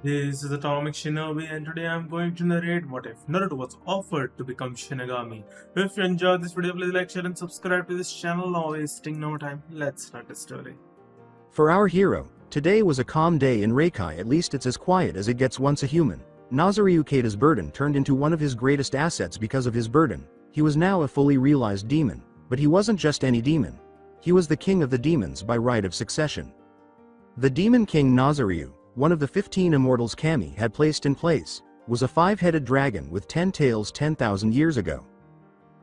This is Atomic Shinobi, and today I'm going to narrate what if Naruto was offered to become Shinigami. If you enjoyed this video, please like, share, and subscribe to this channel. Now wasting no time, let's start the story. For our hero, today was a calm day in Reikai. At least it's as quiet as it gets once a human. Nazaru Ukeda's burden turned into one of his greatest assets because of his burden. He was now a fully realized demon, but he wasn't just any demon. He was the king of the demons by right of succession. The demon king Nazaru, one of the 15 immortals Kami had placed in place, was a 5-headed dragon with 10 tails 10,000 years ago.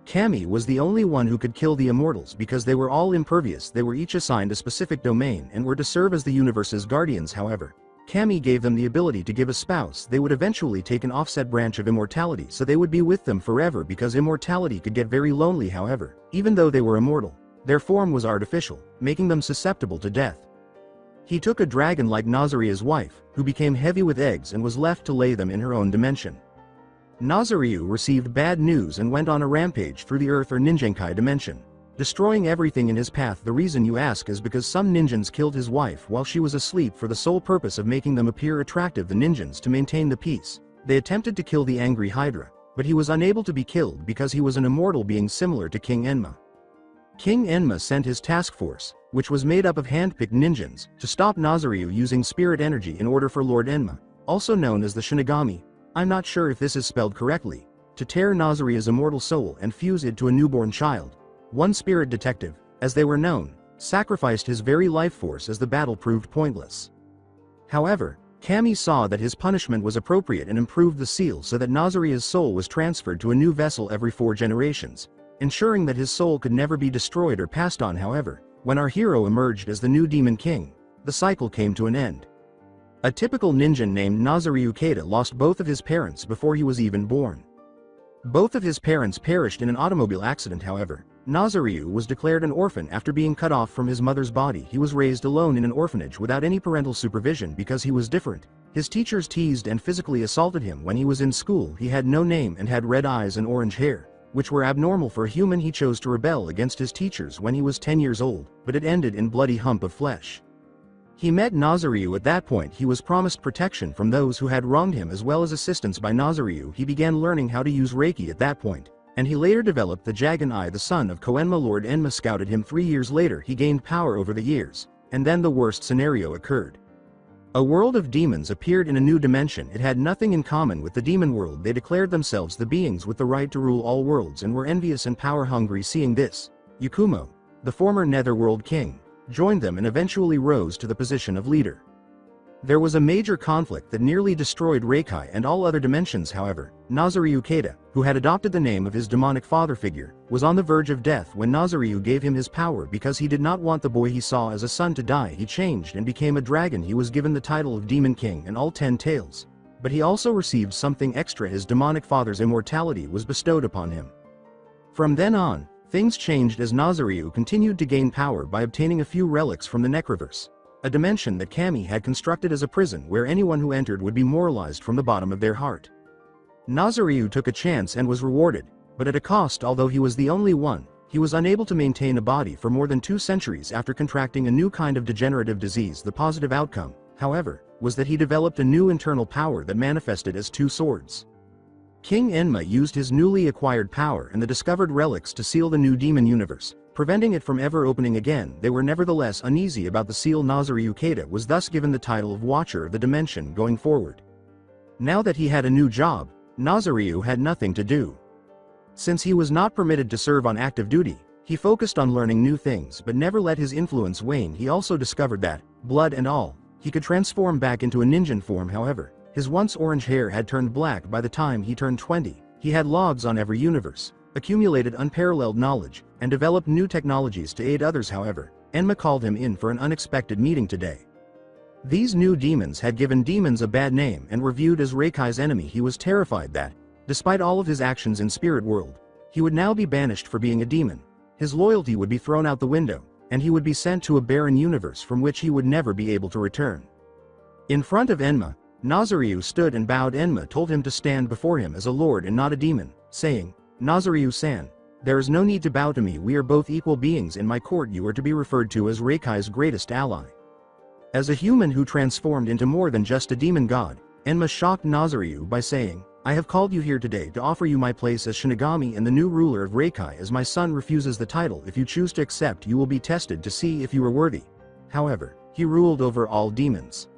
Kami was the only one who could kill the immortals because they were all impervious. They were each assigned a specific domain and were to serve as the universe's guardians. However, Kami gave them the ability to give a spouse. They would eventually take an offset branch of immortality, so they would be with them forever because immortality could get very lonely. However, even though they were immortal, their form was artificial, making them susceptible to death. He took a dragon like Nazaria's wife, who became heavy with eggs and was left to lay them in her own dimension. Nazariu received bad news and went on a rampage through the Earth or Ninjankai dimension, destroying everything in his path. The reason you ask is because some ninjas killed his wife while she was asleep for the sole purpose of making them appear attractive. The ninjas, to maintain the peace, they attempted to kill the angry Hydra, but he was unable to be killed because he was an immortal being similar to King Enma. King Enma sent his task force, which was made up of hand-picked ninjas, to stop Nazariu using spirit energy in order for Lord Enma, also known as the Shinigami, I'm not sure if this is spelled correctly, to tear Nazaria's immortal soul and fuse it to a newborn child. One spirit detective, as they were known, sacrificed his very life force as the battle proved pointless. However, Kami saw that his punishment was appropriate and improved the seal so that Nazaria's soul was transferred to a new vessel every 4 generations, ensuring that his soul could never be destroyed or passed on. However, when our hero emerged as the new Demon King, the cycle came to an end. A typical ninja named Nazaru Ukeda lost both of his parents before he was even born. Both of his parents perished in an automobile accident. However, Nazaru was declared an orphan after being cut off from his mother's body. He was raised alone in an orphanage without any parental supervision because he was different. His teachers teased and physically assaulted him when he was in school. He had no name and had red eyes and orange hair, which were abnormal for a human. He chose to rebel against his teachers when he was 10 years old, but it ended in bloody hump of flesh. He met Nazariu. At that point he was promised protection from those who had wronged him as well as assistance by Nazariu. He began learning how to use Reiki at that point, and he later developed the Jagan Eye. The son of Koenma Lord Enma scouted him. 3 years later he gained power over the years, and then the worst scenario occurred. A world of demons appeared in a new dimension. It had nothing in common with the demon world. They declared themselves the beings with the right to rule all worlds and were envious and power-hungry. Seeing this, Yakumo, the former Netherworld king, joined them and eventually rose to the position of leader. There was a major conflict that nearly destroyed Reikai and all other dimensions. However, Nazaru Ukeda, who had adopted the name of his demonic father figure, was on the verge of death when Nazaru gave him his power because he did not want the boy he saw as a son to die. He changed and became a dragon. He was given the title of Demon King and all 10 tails. But he also received something extra. His demonic father's immortality was bestowed upon him. From then on, things changed as Nazaru continued to gain power by obtaining a few relics from the Necroverse, a dimension that Kami had constructed as a prison where anyone who entered would be moralized from the bottom of their heart. Nazaru took a chance and was rewarded, but at a cost. Although he was the only one, he was unable to maintain a body for more than 2 centuries after contracting a new kind of degenerative disease. The positive outcome, however, was that he developed a new internal power that manifested as 2 swords. King Enma used his newly acquired power and the discovered relics to seal the new demon universe, preventing it from ever opening again. They were nevertheless uneasy about the seal. Nazaru Ukeda was thus given the title of Watcher of the Dimension going forward. Now that he had a new job, Nazaru had nothing to do. Since he was not permitted to serve on active duty, he focused on learning new things but never let his influence wane. He also discovered that, blood and all, he could transform back into a ninja form. However, his once orange hair had turned black by the time he turned 20. He had logs on every universe, accumulated unparalleled knowledge, and developed new technologies to aid others. However, Enma called him in for an unexpected meeting today. These new demons had given demons a bad name and were viewed as Reikai's enemy. He was terrified that, despite all of his actions in spirit world, he would now be banished for being a demon. His loyalty would be thrown out the window, and he would be sent to a barren universe from which he would never be able to return. In front of Enma, Nazaru stood and bowed. Enma told him to stand before him as a lord and not a demon, saying, Nazaru-san, there is no need to bow to me. We are both equal beings in my court. You are to be referred to as Reikai's greatest ally. As a human who transformed into more than just a demon god, Enma shocked Nazariu by saying, I have called you here today to offer you my place as Shinigami and the new ruler of Reikai, as my son refuses the title. If you choose to accept, you will be tested to see if you are worthy. However, he ruled over all demons.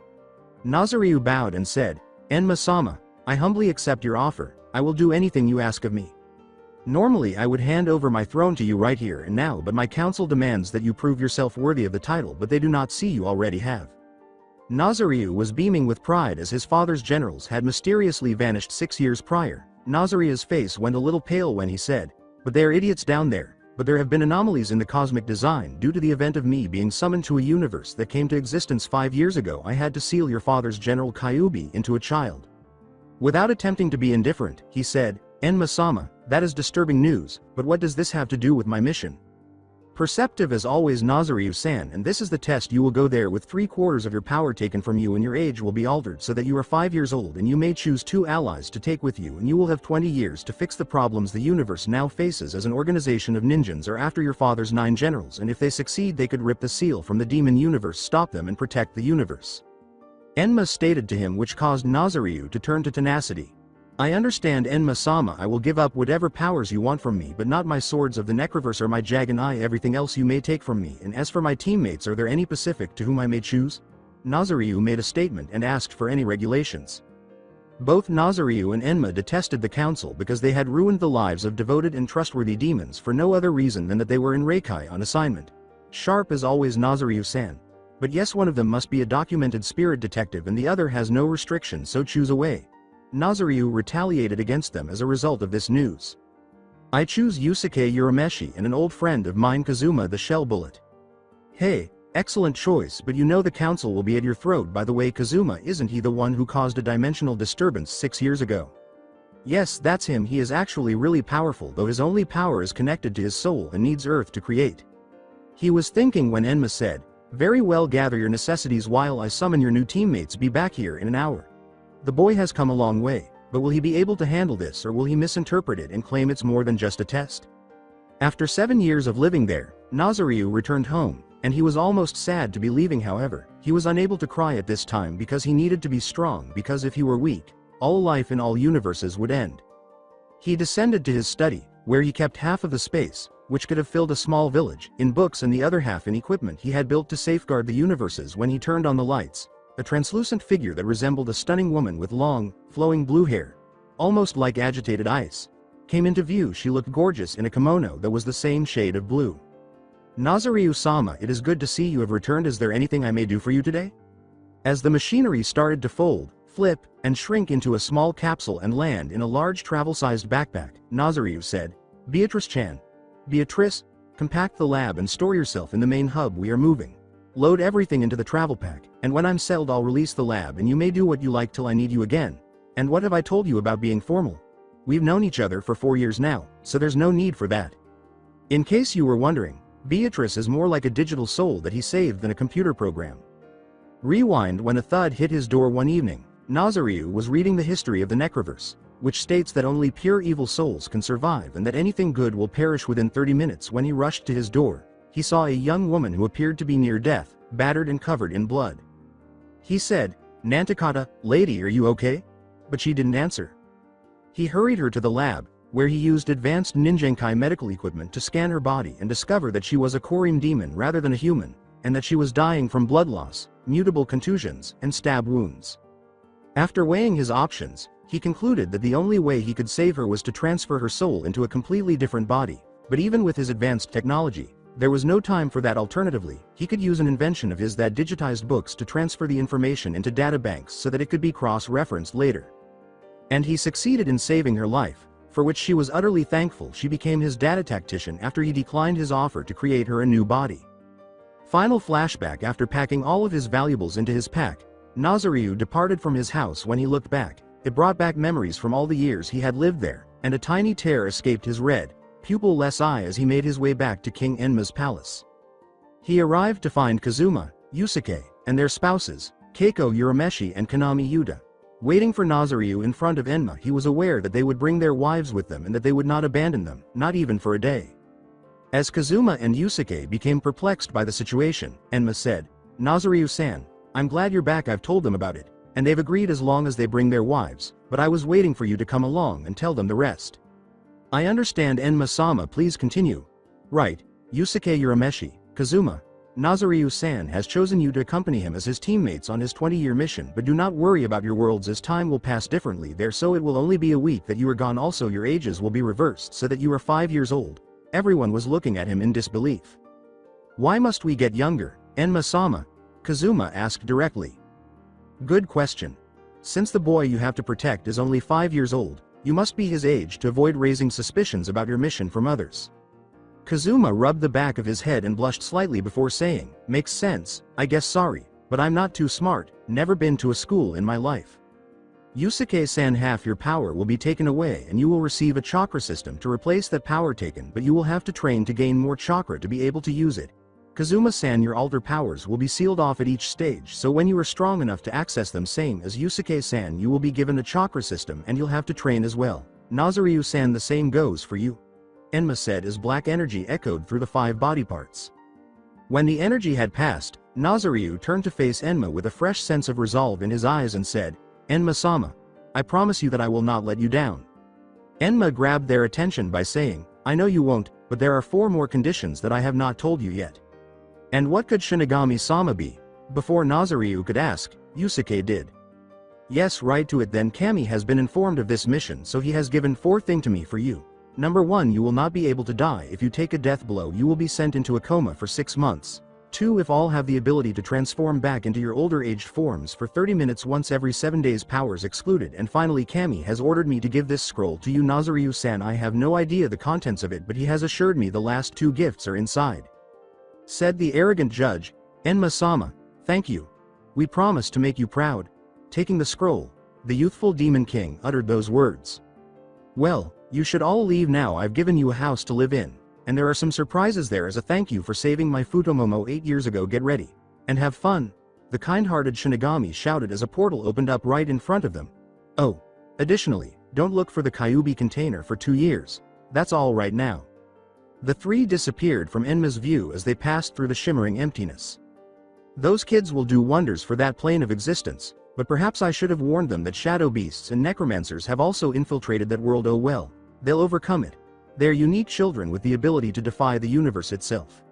Nazariu bowed and said, Enma-sama, I humbly accept your offer. I will do anything you ask of me. Normally I would hand over my throne to you right here and now, but my council demands that you prove yourself worthy of the title, but they do not see you already have. Nazariu was beaming with pride as his father's generals had mysteriously vanished 6 years prior. Nazariu's face went a little pale when he said, but they are idiots down there, but there have been anomalies in the cosmic design due to the event of me being summoned to a universe that came to existence 5 years ago. I had to seal your father's General Kyuubi into a child. Without attempting to be indifferent, he said, Enma-sama, that is disturbing news, but what does this have to do with my mission? Perceptive as always, Nazariu-san, and this is the test. You will go there with 3/4 of your power taken from you, and your age will be altered so that you are 5 years old, and you may choose 2 allies to take with you, and you will have 20 years to fix the problems the universe now faces as an organization of ninjas or after your father's 9 generals, and if they succeed they could rip the seal from the demon universe, stop them and protect the universe. Enma stated to him, which caused Nazariu to turn to tenacity. I understand, Enma-sama, I will give up whatever powers you want from me, but not my swords of the Necroverse or my Jagan Eye. Everything else you may take from me, and as for my teammates, are there any Pacific to whom I may choose? Nazariu made a statement and asked for any regulations. Both Nazariu and Enma detested the council because they had ruined the lives of devoted and trustworthy demons for no other reason than that they were in Reikai on assignment. Sharp as always, Nazariu-san. But yes, one of them must be a documented spirit detective and the other has no restrictions, so choose a way. Nazariu retaliated against them as a result of this news. I choose Yusuke Urameshi and an old friend of mine, Kazuma the Shell Bullet. Hey, excellent choice, but you know the council will be at your throat. By the way, Kazuma, isn't he the one who caused a dimensional disturbance 6 years ago? Yes, that's him. He is actually really powerful, though his only power is connected to his soul and needs Earth to create. He was thinking when Enma said, very well, gather your necessities while I summon your new teammates. Be back here in an hour. The boy has come a long way, but will he be able to handle this, or will he misinterpret it and claim it's more than just a test? After 7 years of living there, Nazariu returned home, and he was almost sad to be leaving. However, he was unable to cry at this time because he needed to be strong, because if he were weak, all life in all universes would end. He descended to his study, where he kept half of the space, which could have filled a small village, in books and the other half in equipment he had built to safeguard the universes. When he turned on the lights, a translucent figure that resembled a stunning woman with long, flowing blue hair, almost like agitated ice, came into view. She looked gorgeous in a kimono that was the same shade of blue. Nazariu-sama, it is good to see you have returned. Is there anything I may do for you today? As the machinery started to fold, flip, and shrink into a small capsule and land in a large travel-sized backpack, Nazariu said, Beatrice-chan. Beatrice, compact the lab and store yourself in the main hub. We are moving. Load everything into the travel pack, and when I'm settled I'll release the lab and you may do what you like till I need you again. And what have I told you about being formal? We've known each other for 4 years now, so there's no need for that. In case you were wondering, Beatrice is more like a digital soul that he saved than a computer program. Rewind. When a thud hit his door one evening, Nazariu was reading the history of the Necroverse, which states that only pure evil souls can survive and that anything good will perish within 30 minutes. When he rushed to his door, he saw a young woman who appeared to be near death, battered and covered in blood. He said, Nantakata, lady, are you okay? But she didn't answer. He hurried her to the lab, where he used advanced Ninjankai medical equipment to scan her body and discover that she was a Korim demon rather than a human, and that she was dying from blood loss, mutable contusions, and stab wounds. After weighing his options, he concluded that the only way he could save her was to transfer her soul into a completely different body, but even with his advanced technology, there was no time for that. Alternatively, he could use an invention of his that digitized books to transfer the information into databanks so that it could be cross-referenced later. And he succeeded in saving her life, for which she was utterly thankful. She became his data tactician after he declined his offer to create her a new body. Final flashback. After packing all of his valuables into his pack, Nazariu departed from his house. When he looked back, it brought back memories from all the years he had lived there, and a tiny tear escaped his red, pupil-less eye as he made his way back to King Enma's palace. He arrived to find Kazuma, Yusuke, and their spouses, Keiko Urameshi and Kanami Yuta, waiting for Nazariu in front of Enma. He was aware that they would bring their wives with them and that they would not abandon them, not even for a day. As Kazuma and Yusuke became perplexed by the situation, Enma said, Nazariu-san, I'm glad you're back. I've told them about it, and they've agreed as long as they bring their wives, but I was waiting for you to come along and tell them the rest. I understand. Enma-sama, please continue. Right, Yusuke Urameshi, Kazuma. Nazariyu-san has chosen you to accompany him as his teammates on his 20-year mission, but do not worry about your worlds as time will pass differently there, so it will only be a week that you are gone. Also your ages will be reversed so that you are 5 years old. Everyone was looking at him in disbelief. Why must we get younger, Enma-sama? Kazuma asked directly. Good question. Since the boy you have to protect is only 5 years old, you must be his age to avoid raising suspicions about your mission from others. Kazuma rubbed the back of his head and blushed slightly before saying, makes sense, I guess. Sorry, but I'm not too smart, never been to a school in my life. Yusuke-san, half your power will be taken away and you will receive a chakra system to replace that power taken, but you will have to train to gain more chakra to be able to use it. Kazuma-san, your alter powers will be sealed off at each stage, so when you are strong enough to access them, same as Yusuke-san, you will be given a chakra system and you'll have to train as well. Nazariyu-san, the same goes for you. Enma said as black energy echoed through the 5 body parts. When the energy had passed, Nazariyu turned to face Enma with a fresh sense of resolve in his eyes and said, Enma-sama, I promise you that I will not let you down. Enma grabbed their attention by saying, I know you won't, but there are 4 more conditions that I have not told you yet. And what could Shinigami-sama be? Before Nazariyu could ask, Yusuke did. Yes, right to it then. Kami has been informed of this mission, so he has given 4 things to me for you. Number 1, you will not be able to die. If you take a death blow, you will be sent into a coma for 6 months. 2, if all have the ability to transform back into your older aged forms for 30 minutes once every 7 days, powers excluded. And finally, Kami has ordered me to give this scroll to you, Nazariyu-san. I have no idea the contents of it, but he has assured me the last 2 gifts are inside. Said the arrogant judge. Enma-sama, thank you. We promise to make you proud. Taking the scroll, the youthful demon king uttered those words. Well, you should all leave now. I've given you a house to live in, and there are some surprises there as a thank you for saving my Futomomo 8 years ago. Get ready and have fun. The kind-hearted Shinigami shouted as a portal opened up right in front of them. Oh, additionally, don't look for the Kyuubi container for 2 years. That's all right now. The 3 disappeared from Enma's view as they passed through the shimmering emptiness. Those kids will do wonders for that plane of existence, but perhaps I should have warned them that shadow beasts and necromancers have also infiltrated that world. Oh well, they'll overcome it. They're unique children with the ability to defy the universe itself.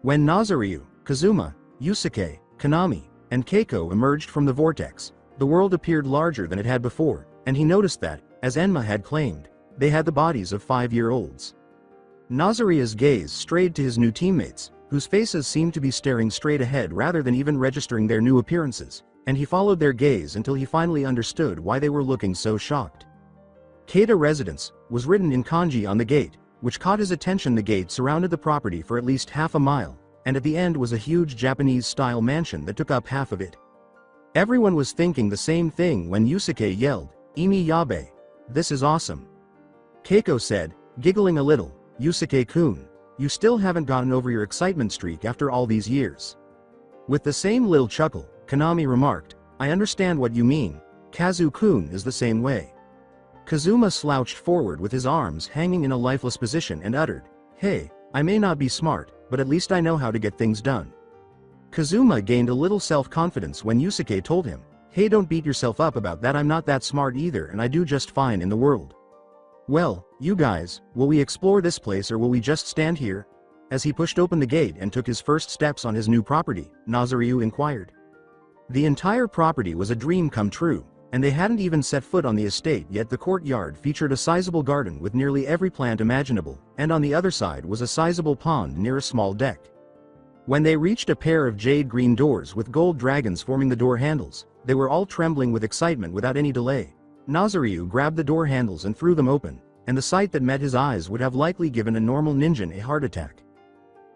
When Nazariyu, Kazuma, Yusuke, Konami, and Keiko emerged from the vortex, the world appeared larger than it had before, and he noticed that, as Enma had claimed, they had the bodies of 5-year-olds. Nazariya's gaze strayed to his new teammates, whose faces seemed to be staring straight ahead rather than even registering their new appearances, and he followed their gaze until he finally understood why they were looking so shocked. Keita Residence was written in kanji on the gate, which caught his attention. The gate surrounded the property for at least half a mile, and at the end was a huge Japanese-style mansion that took up half of it. Everyone was thinking the same thing when Yusuke yelled, Imi Yabe. This is awesome. Keiko said, giggling a little, Yusuke-kun, you still haven't gotten over your excitement streak after all these years. With the same little chuckle, Konami remarked, I understand what you mean. Kazu-kun is the same way. Kazuma slouched forward with his arms hanging in a lifeless position and uttered, hey, I may not be smart, but at least I know how to get things done. Kazuma gained a little self-confidence when Yusuke told him, hey, don't beat yourself up about that. I'm not that smart either and I do just fine in the world. Well, you guys, will we explore this place or will we just stand here? As he pushed open the gate and took his first steps on his new property, Nazariyu inquired. The entire property was a dream come true, and they hadn't even set foot on the estate yet. The courtyard featured a sizable garden with nearly every plant imaginable, and on the other side was a sizable pond near a small deck. When they reached a pair of jade green doors with gold dragons forming the door handles, they were all trembling with excitement. Without any delay, Nazariyu grabbed the door handles and threw them open, and the sight that met his eyes would have likely given a normal ninja a heart attack.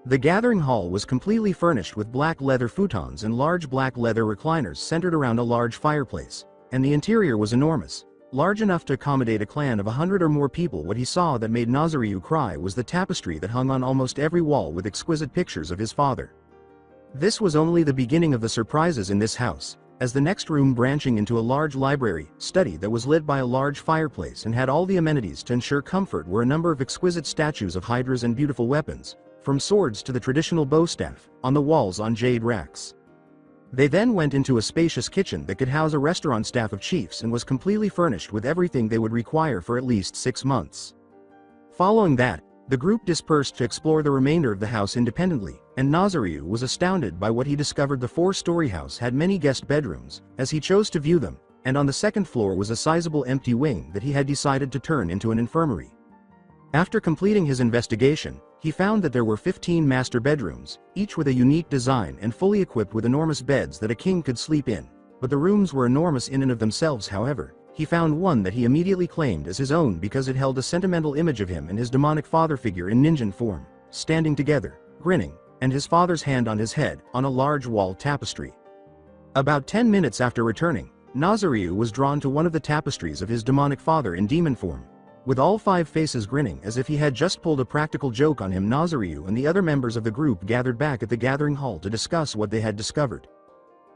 The gathering hall was completely furnished with black leather futons and large black leather recliners centered around a large fireplace, and the interior was enormous, large enough to accommodate a clan of 100 or more people. What he saw that made Nazariyu cry was the tapestry that hung on almost every wall with exquisite pictures of his father. This was only the beginning of the surprises in this house, as the next room, branching into a large library study that was lit by a large fireplace and had all the amenities to ensure comfort, were a number of exquisite statues of hydras and beautiful weapons, from swords to the traditional bow staff, on the walls on jade racks. They then went into a spacious kitchen that could house a restaurant staff of chiefs and was completely furnished with everything they would require for at least 6 months. Following that, the group dispersed to explore the remainder of the house independently, and Nazariu was astounded by what he discovered. The 4-story house had many guest bedrooms, as he chose to view them, and on the second floor was a sizable empty wing that he had decided to turn into an infirmary. After completing his investigation, he found that there were 15 master bedrooms, each with a unique design and fully equipped with enormous beds that a king could sleep in. But the rooms were enormous in and of themselves. However, he found one that he immediately claimed as his own because it held a sentimental image of him and his demonic father figure in ninja form, standing together, grinning, and his father's hand on his head, on a large wall tapestry. About 10 minutes after returning, Nazariu was drawn to one of the tapestries of his demonic father in demon form. With all 5 faces grinning as if he had just pulled a practical joke on him, Nazariu and the other members of the group gathered back at the gathering hall to discuss what they had discovered.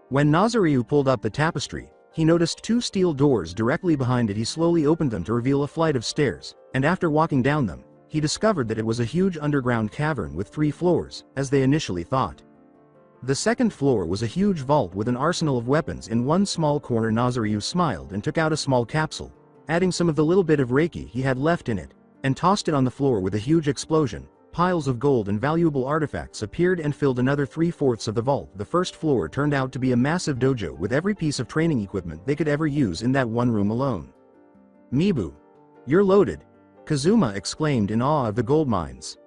When Nazariu pulled up the tapestry, he noticed 2 steel doors directly behind it. He slowly opened them to reveal a flight of stairs, and after walking down them, he discovered that it was a huge underground cavern with 3 floors, as they initially thought. The second floor was a huge vault with an arsenal of weapons in one small corner. Nazariu smiled and took out a small capsule, adding some of the little bit of Reiki he had left in it, and tossed it on the floor. With a huge explosion, piles of gold and valuable artifacts appeared and filled another 3/4 of the vault. The first floor turned out to be a massive dojo with every piece of training equipment they could ever use in that one room alone. "Mibu, you're loaded," Kazuma exclaimed in awe of the gold mines.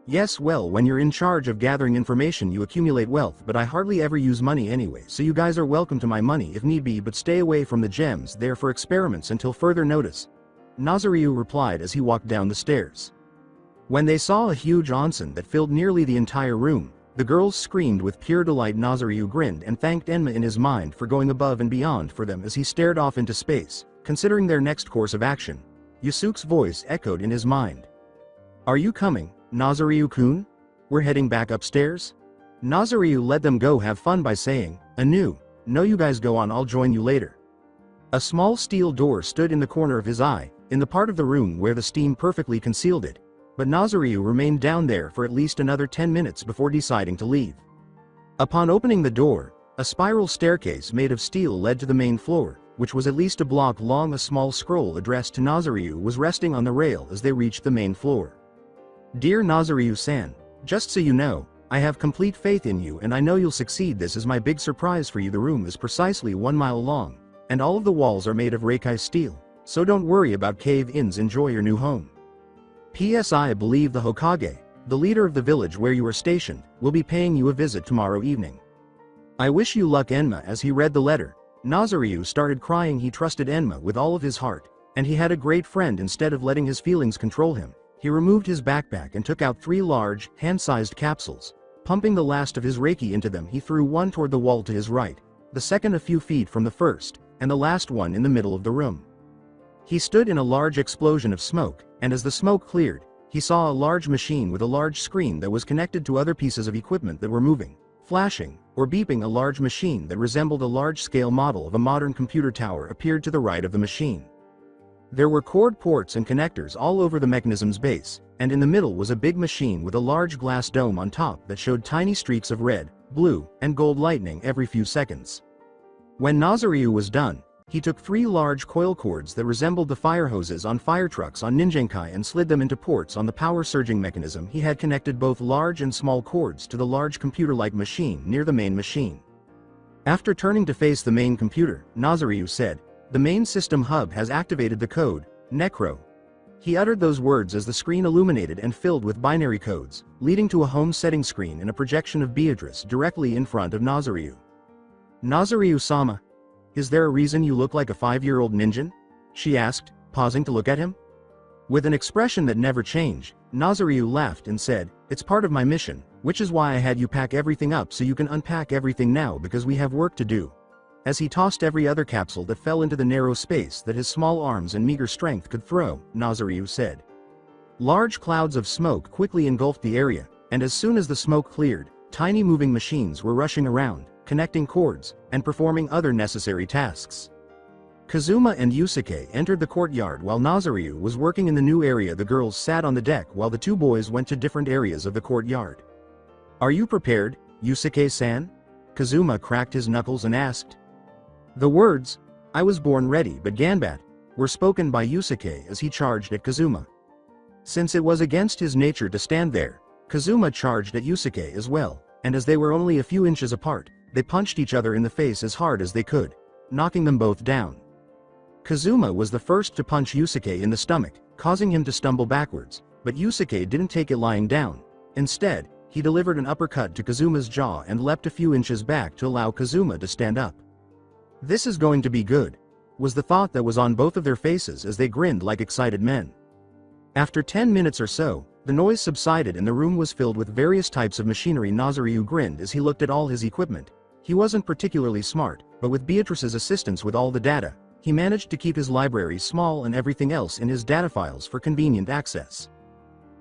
"Yes, well, when you're in charge of gathering information you accumulate wealth, but I hardly ever use money anyway, so you guys are welcome to my money if need be, but stay away from the gems. They're for experiments until further notice," Nazariu replied as he walked down the stairs. When they saw a huge onsen that filled nearly the entire room, the girls screamed with pure delight. Nazariu grinned and thanked Enma in his mind for going above and beyond for them as he stared off into space, considering their next course of action. Yusuke's voice echoed in his mind. "Are you coming, Nazariu-kun? We're heading back upstairs?" Nazariu let them go have fun by saying, "No, you guys go on, I'll join you later." A small steel door stood in the corner of his eye, in the part of the room where the steam perfectly concealed it, but Nazariu remained down there for at least another 10 minutes before deciding to leave. Upon opening the door, a spiral staircase made of steel led to the main floor, which was at least a block long. A small scroll addressed to Nazariu was resting on the rail as they reached the main floor. "Dear Nazariu-san, just so you know, I have complete faith in you and I know you'll succeed. This is my big surprise for you. The room is precisely 1 mile long, and all of the walls are made of Reikai steel, so don't worry about cave-ins. Enjoy your new home. P.S. I believe the Hokage, the leader of the village where you are stationed, will be paying you a visit tomorrow evening. I wish you luck." Enma. As he read the letter, Nazariu started crying. He trusted Enma with all of his heart, and he had a great friend. Instead of letting his feelings control him, he removed his backpack and took out 3 large, hand-sized capsules. Pumping the last of his Reiki into them, he threw one toward the wall to his right, the second a few feet from the first, and the last one in the middle of the room. He stood in a large explosion of smoke, and as the smoke cleared, he saw a large machine with a large screen that was connected to other pieces of equipment that were moving, flashing, or beeping. A large machine that resembled a large-scale model of a modern computer tower appeared to the right of the machine. There were cord ports and connectors all over the mechanism's base, and in the middle was a big machine with a large glass dome on top that showed tiny streaks of red, blue, and gold lightning every few seconds. When Nazariu was done, he took 3 large coil cords that resembled the fire hoses on fire trucks on Ninjankai and slid them into ports on the power surging mechanism. He had connected both large and small cords to the large computer-like machine near the main machine. After turning to face the main computer, Nazariu said, "The main system hub has activated the code, Necro." He uttered those words as the screen illuminated and filled with binary codes, leading to a home setting screen and a projection of Beatrice directly in front of Nazariu. "Nazariu-sama, is there a reason you look like a 5-year-old ninja?" she asked, pausing to look at him. With an expression that never changed, Nazariu laughed and said, "It's part of my mission, which is why I had you pack everything up so you can unpack everything now because we have work to do." As he tossed every other capsule that fell into the narrow space that his small arms and meager strength could throw, Nazariu said. Large clouds of smoke quickly engulfed the area, and as soon as the smoke cleared, tiny moving machines were rushing around, connecting cords, and performing other necessary tasks. Kazuma and Yusuke entered the courtyard while Nazariu was working in the new area. The girls sat on the deck while the 2 boys went to different areas of the courtyard. "Are you prepared, Yusuke-san?" Kazuma cracked his knuckles and asked. The words, "I was born ready but Ganbat," were spoken by Yusuke as he charged at Kazuma. Since it was against his nature to stand there, Kazuma charged at Yusuke as well, and as they were only a few inches apart, they punched each other in the face as hard as they could, knocking them both down. Kazuma was the first to punch Yusuke in the stomach, causing him to stumble backwards, but Yusuke didn't take it lying down. Instead, he delivered an uppercut to Kazuma's jaw and leapt a few inches back to allow Kazuma to stand up. This is going to be good, was the thought that was on both of their faces as they grinned like excited men. After 10 minutes or so, the noise subsided and the room was filled with various types of machinery. Nazaryu grinned as he looked at all his equipment. He wasn't particularly smart, but with Beatrice's assistance with all the data, he managed to keep his library small and everything else in his data files for convenient access.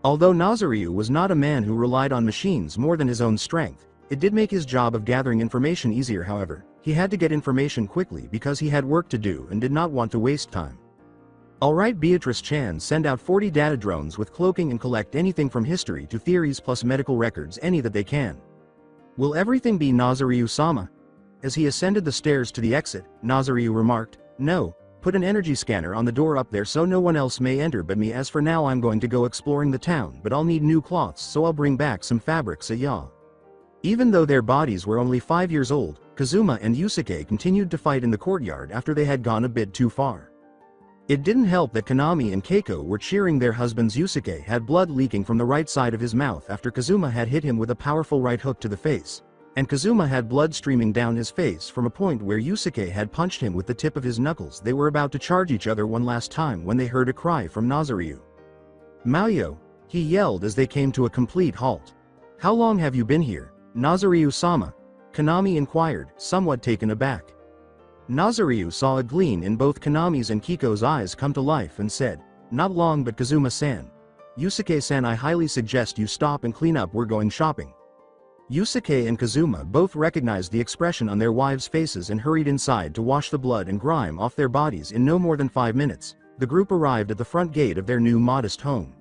Although Nazaryu was not a man who relied on machines more than his own strength, it did make his job of gathering information easier. However, he had to get information quickly because he had work to do and did not want to waste time. Alright, Beatrice-chan, send out 40 data drones with cloaking and collect anything from history to theories plus medical records, any that they can. Will everything be Nazaryu-sama? As he ascended the stairs to the exit, Nazaryu remarked, No, put an energy scanner on the door up there so no one else may enter but me. As for now, I'm going to go exploring the town, but I'll need new cloths, so I'll bring back some fabrics. Even though their bodies were only 5 years old, Kazuma and Yusuke continued to fight in the courtyard after they had gone a bit too far. It didn't help that Konami and Keiko were cheering their husbands. Yusuke had blood leaking from the right side of his mouth after Kazuma had hit him with a powerful right hook to the face, and Kazuma had blood streaming down his face from a point where Yusuke had punched him with the tip of his knuckles. They were about to charge each other one last time when they heard a cry from Nazaryu. Maoyo, he yelled as they came to a complete halt. How long have you been here, Nazaryu-sama? Konami inquired, somewhat taken aback. Nazaryu saw a gleam in both Konami's and Kiko's eyes come to life and said, Not long, but Kazuma-san. Yusuke-san, I highly suggest you stop and clean up, we're going shopping. Yusuke and Kazuma both recognized the expression on their wives' faces and hurried inside to wash the blood and grime off their bodies. In no more than 5 minutes, the group arrived at the front gate of their new modest home.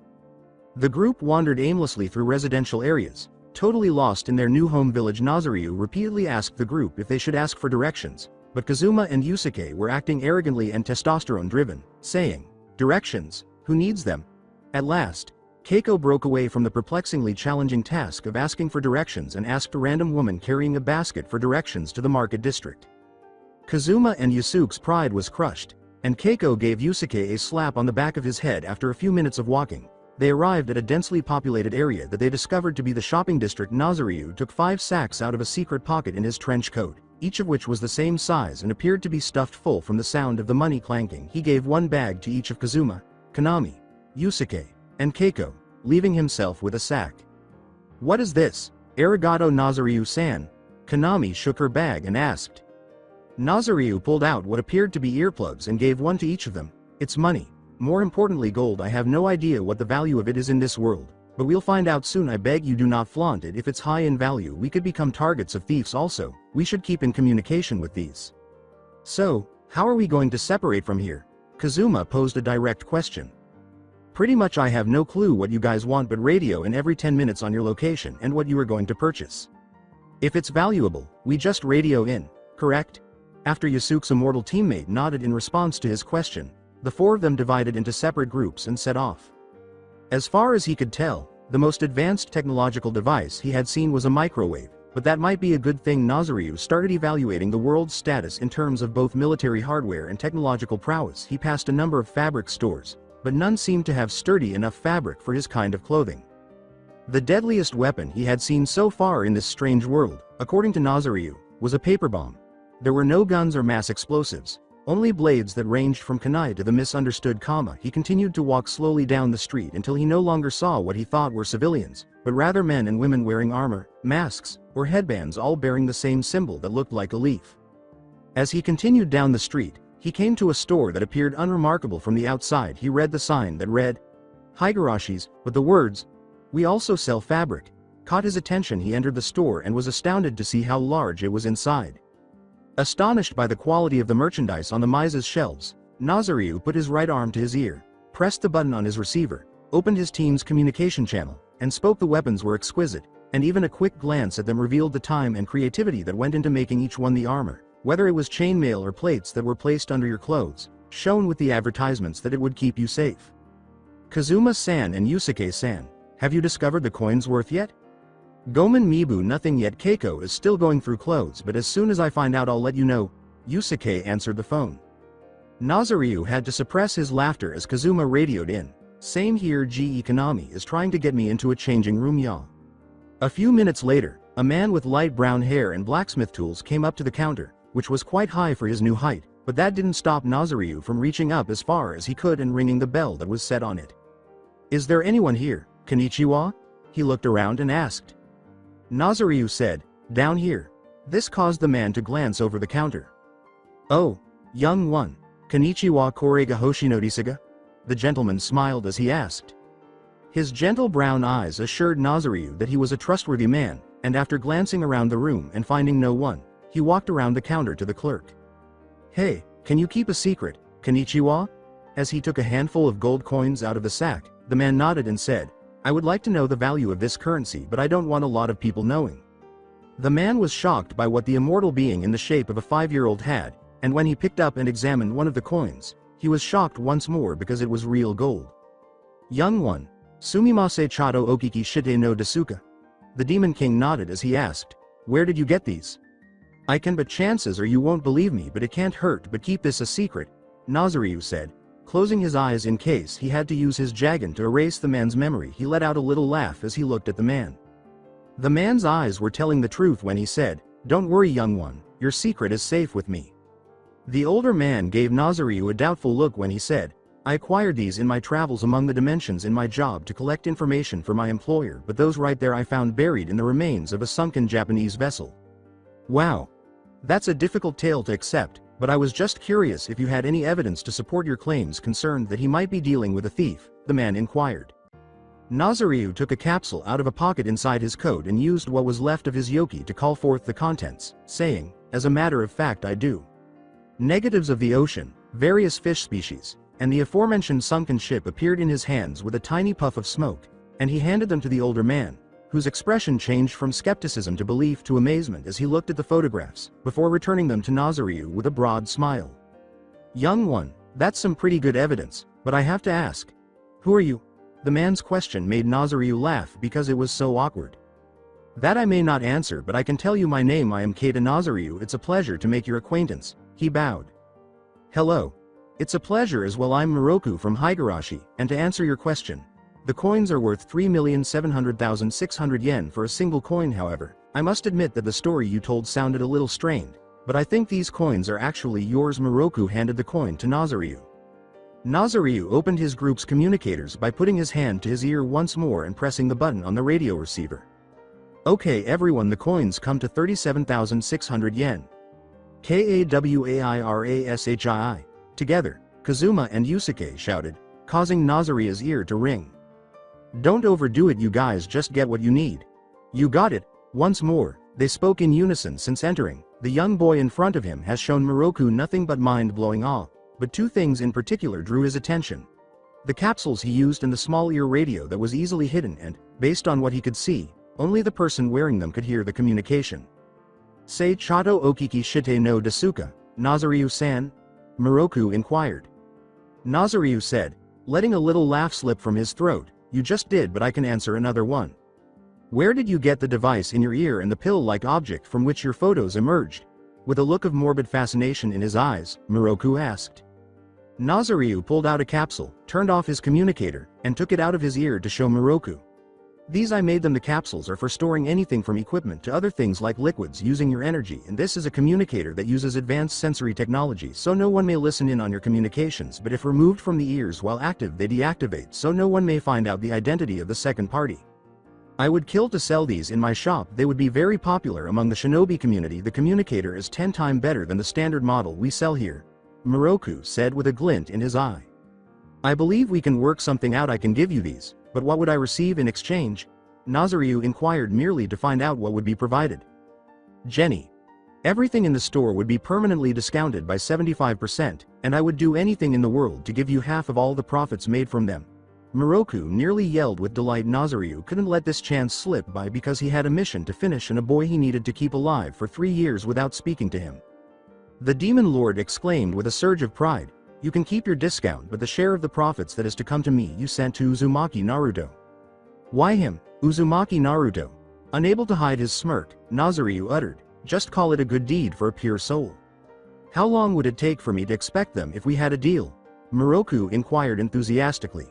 The group wandered aimlessly through residential areas, totally lost in their new home village. Nazaryu repeatedly asked the group if they should ask for directions, but Kazuma and Yusuke were acting arrogantly and testosterone-driven, saying, Directions? Who needs them? At last, Keiko broke away from the perplexingly challenging task of asking for directions and asked a random woman carrying a basket for directions to the market district. Kazuma and Yusuke's pride was crushed, and Keiko gave Yusuke a slap on the back of his head. After a few minutes of walking, they arrived at a densely populated area that they discovered to be the shopping district. Nazaryu took 5 sacks out of a secret pocket in his trench coat, each of which was the same size and appeared to be stuffed full. From the sound of the money clanking, he gave 1 bag to each of Kazuma, Konami, Yusuke, and Keiko, leaving himself with a sack. What is this? Arigato, Nazaryu-san. Konami shook her bag and asked. Nazaryu pulled out what appeared to be earplugs and gave 1 to each of them. It's money. More importantly, gold. I have no idea what the value of it is in this world, but we'll find out soon. I beg you, do not flaunt it. If it's high in value, we could become targets of thieves. Also, we should keep in communication with these. So, how are we going to separate from here? Kazuma posed a direct question. Pretty much I have no clue what you guys want, but radio in every 10 minutes on your location and what you are going to purchase. If it's valuable, we just radio in, correct? After Yusuke's immortal teammate nodded in response to his question, the 4 of them divided into separate groups and set off. As far as he could tell, the most advanced technological device he had seen was a microwave, but that might be a good thing. Nazaryu started evaluating the world's status in terms of both military hardware and technological prowess. He passed a number of fabric stores, but none seemed to have sturdy enough fabric for his kind of clothing. The deadliest weapon he had seen so far in this strange world, according to Nazaryu, was a paper bomb. There were no guns or mass explosives, only blades that ranged from kunai to the misunderstood comma. He continued to walk slowly down the street until he no longer saw what he thought were civilians, but rather men and women wearing armor, masks, or headbands, all bearing the same symbol that looked like a leaf. As he continued down the street, he came to a store that appeared unremarkable from the outside. He read the sign that read, Higarashi's, but the words, We also sell fabric, caught his attention. He entered the store and was astounded to see how large it was inside. Astonished by the quality of the merchandise on the Mise's shelves, Nazaryu put his right arm to his ear, pressed the button on his receiver, opened his team's communication channel, and spoke. The weapons were exquisite, and even a quick glance at them revealed the time and creativity that went into making each one the armor, whether it was chainmail or plates that were placed under your clothes, shown with the advertisements that it would keep you safe. Kazuma-san and Yusuke-san, have you discovered the coin's worth yet? Gomen Mibu, nothing yet. Keiko is still going through clothes, but as soon as I find out I'll let you know. Yusuke answered the phone. Nazaryu had to suppress his laughter as Kazuma radioed in. Same here, GE Konami is trying to get me into a changing room, y'all. A few minutes later, a man with light brown hair and blacksmith tools came up to the counter, which was quite high for his new height, but that didn't stop Nazaryu from reaching up as far as he could and ringing the bell that was set on it. Is there anyone here, Konnichiwa? He looked around and asked. Nazaryu said, down here. This caused the man to glance over the counter. Oh, young one, Konnichiwa korega hoshinodisuga? The gentleman smiled as he asked. His gentle brown eyes assured Nazaryu that he was a trustworthy man, and after glancing around the room and finding no one, he walked around the counter to the clerk. Hey, can you keep a secret, Konnichiwa? As he took a handful of gold coins out of the sack, the man nodded and said, I would like to know the value of this currency, but I don't want a lot of people knowing. The man was shocked by what the immortal being in the shape of a 5-year-old had, and when he picked up and examined one of the coins, he was shocked once more because it was real gold. Young one, Sumimase Chato Okiki Shite no Desuka? The Demon King nodded as he asked, where did you get these? I can bet chances or you won't believe me, but it can't hurt but keep this a secret, Nazaryu said, closing his eyes in case he had to use his Jagan to erase the man's memory. He let out a little laugh as he looked at the man. The man's eyes were telling the truth when he said, don't worry young one, your secret is safe with me. The older man gave Nazaryu a doubtful look when he said, I acquired these in my travels among the dimensions in my job to collect information for my employer, but those right there I found buried in the remains of a sunken Japanese vessel. Wow. That's a difficult tale to accept, but I was just curious if you had any evidence to support your claims. Concerned that he might be dealing with a thief, the man inquired. Nazaryu took a capsule out of a pocket inside his coat and used what was left of his yoki to call forth the contents, saying, as a matter of fact I do. Negatives of the ocean, various fish species, and the aforementioned sunken ship appeared in his hands with a tiny puff of smoke, and he handed them to the older man, whose expression changed from skepticism to belief to amazement as he looked at the photographs, before returning them to Nazaryu with a broad smile. Young one, that's some pretty good evidence, but I have to ask. Who are you? The man's question made Nazaryu laugh because it was so awkward. That I may not answer, but I can tell you my name. I am Keita Nazaryu. It's a pleasure to make your acquaintance. He bowed. Hello. It's a pleasure as well. I'm Moroku from Higurashi, and to answer your question, the coins are worth 3,700,600 yen for a single coin. However, I must admit that the story you told sounded a little strained, but I think these coins are actually yours. Moroku handed the coin to Nazaryu. Nazaryu opened his group's communicators by putting his hand to his ear once more and pressing the button on the radio receiver. Okay everyone, the coins come to 37,600 yen. Kawairashii. Together, Kazuma and Yusuke shouted, causing Nazaryu's ear to ring. Don't overdo it, you guys, just get what you need. You got it. Once more, they spoke in unison. Since entering, the young boy in front of him has shown Moroku nothing but mind-blowing awe, but two things in particular drew his attention. The capsules he used and the small ear radio that was easily hidden and, based on what he could see, only the person wearing them could hear the communication. Say Chato Okiki Shite no Desuka, Nazaryu-san? Moroku inquired. Nazaryu said, letting a little laugh slip from his throat, you just did, but I can answer another one. Where did you get the device in your ear and the pill-like object from which your photos emerged? With a look of morbid fascination in his eyes, Moroku asked. Nazaryu pulled out a capsule, turned off his communicator, and took it out of his ear to show Moroku. These I made them. The capsules are for storing anything from equipment to other things like liquids using your energy, and this is a communicator that uses advanced sensory technology so no one may listen in on your communications, but if removed from the ears while active they deactivate so no one may find out the identity of the second party. I would kill to sell these in my shop. They would be very popular among the shinobi community. The communicator is 10 times better than the standard model we sell here, Moroku said with a glint in his eye. I believe we can work something out. I can give you these, but what would I receive in exchange? Nazaryu inquired, merely to find out what would be provided. Jenny. Everything in the store would be permanently discounted by 75%, and I would do anything in the world to give you half of all the profits made from them. Moroku nearly yelled with delight. Nazariu couldn't let this chance slip by because he had a mission to finish and a boy he needed to keep alive for 3 years without speaking to him. The Demon Lord exclaimed with a surge of pride, "You can keep your discount, but the share of the profits that is to come to me you sent to Uzumaki Naruto." "Why him, Uzumaki Naruto?" Unable to hide his smirk, Nazariu uttered, "Just call it a good deed for a pure soul." "How long would it take for me to expect them if we had a deal?" Moroku inquired enthusiastically.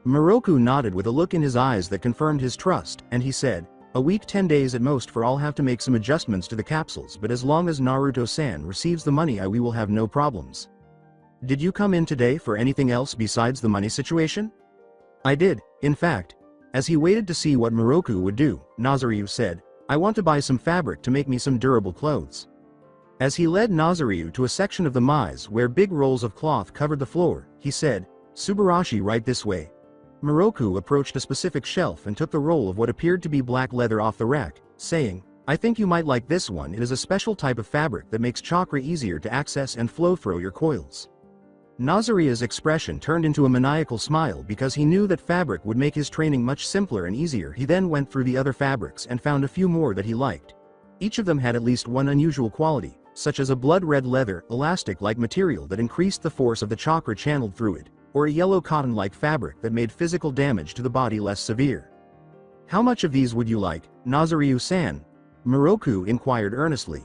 Moroku nodded with a look in his eyes that confirmed his trust, and he said, "A week, 10 days at most, for I'll have to make some adjustments to the capsules, but as long as Naruto-san receives the money we will have no problems." "Did you come in today for anything else besides the money situation?" "I did, in fact." As he waited to see what Moroku would do, Nazariu said, "I want to buy some fabric to make me some durable clothes." As he led Nazariu to a section of the maze where big rolls of cloth covered the floor, he said, "Subarashi, right this way." Moroku approached a specific shelf and took the roll of what appeared to be black leather off the rack, saying, "I think you might like this one. It is a special type of fabric that makes chakra easier to access and flow through your coils." Nazaria's expression turned into a maniacal smile because he knew that fabric would make his training much simpler and easier. He then went through the other fabrics and found a few more that he liked. Each of them had at least one unusual quality, such as a blood-red leather, elastic-like material that increased the force of the chakra channeled through it, or a yellow cotton-like fabric that made physical damage to the body less severe. "How much of these would you like, Nazariu-san?" Moroku inquired earnestly.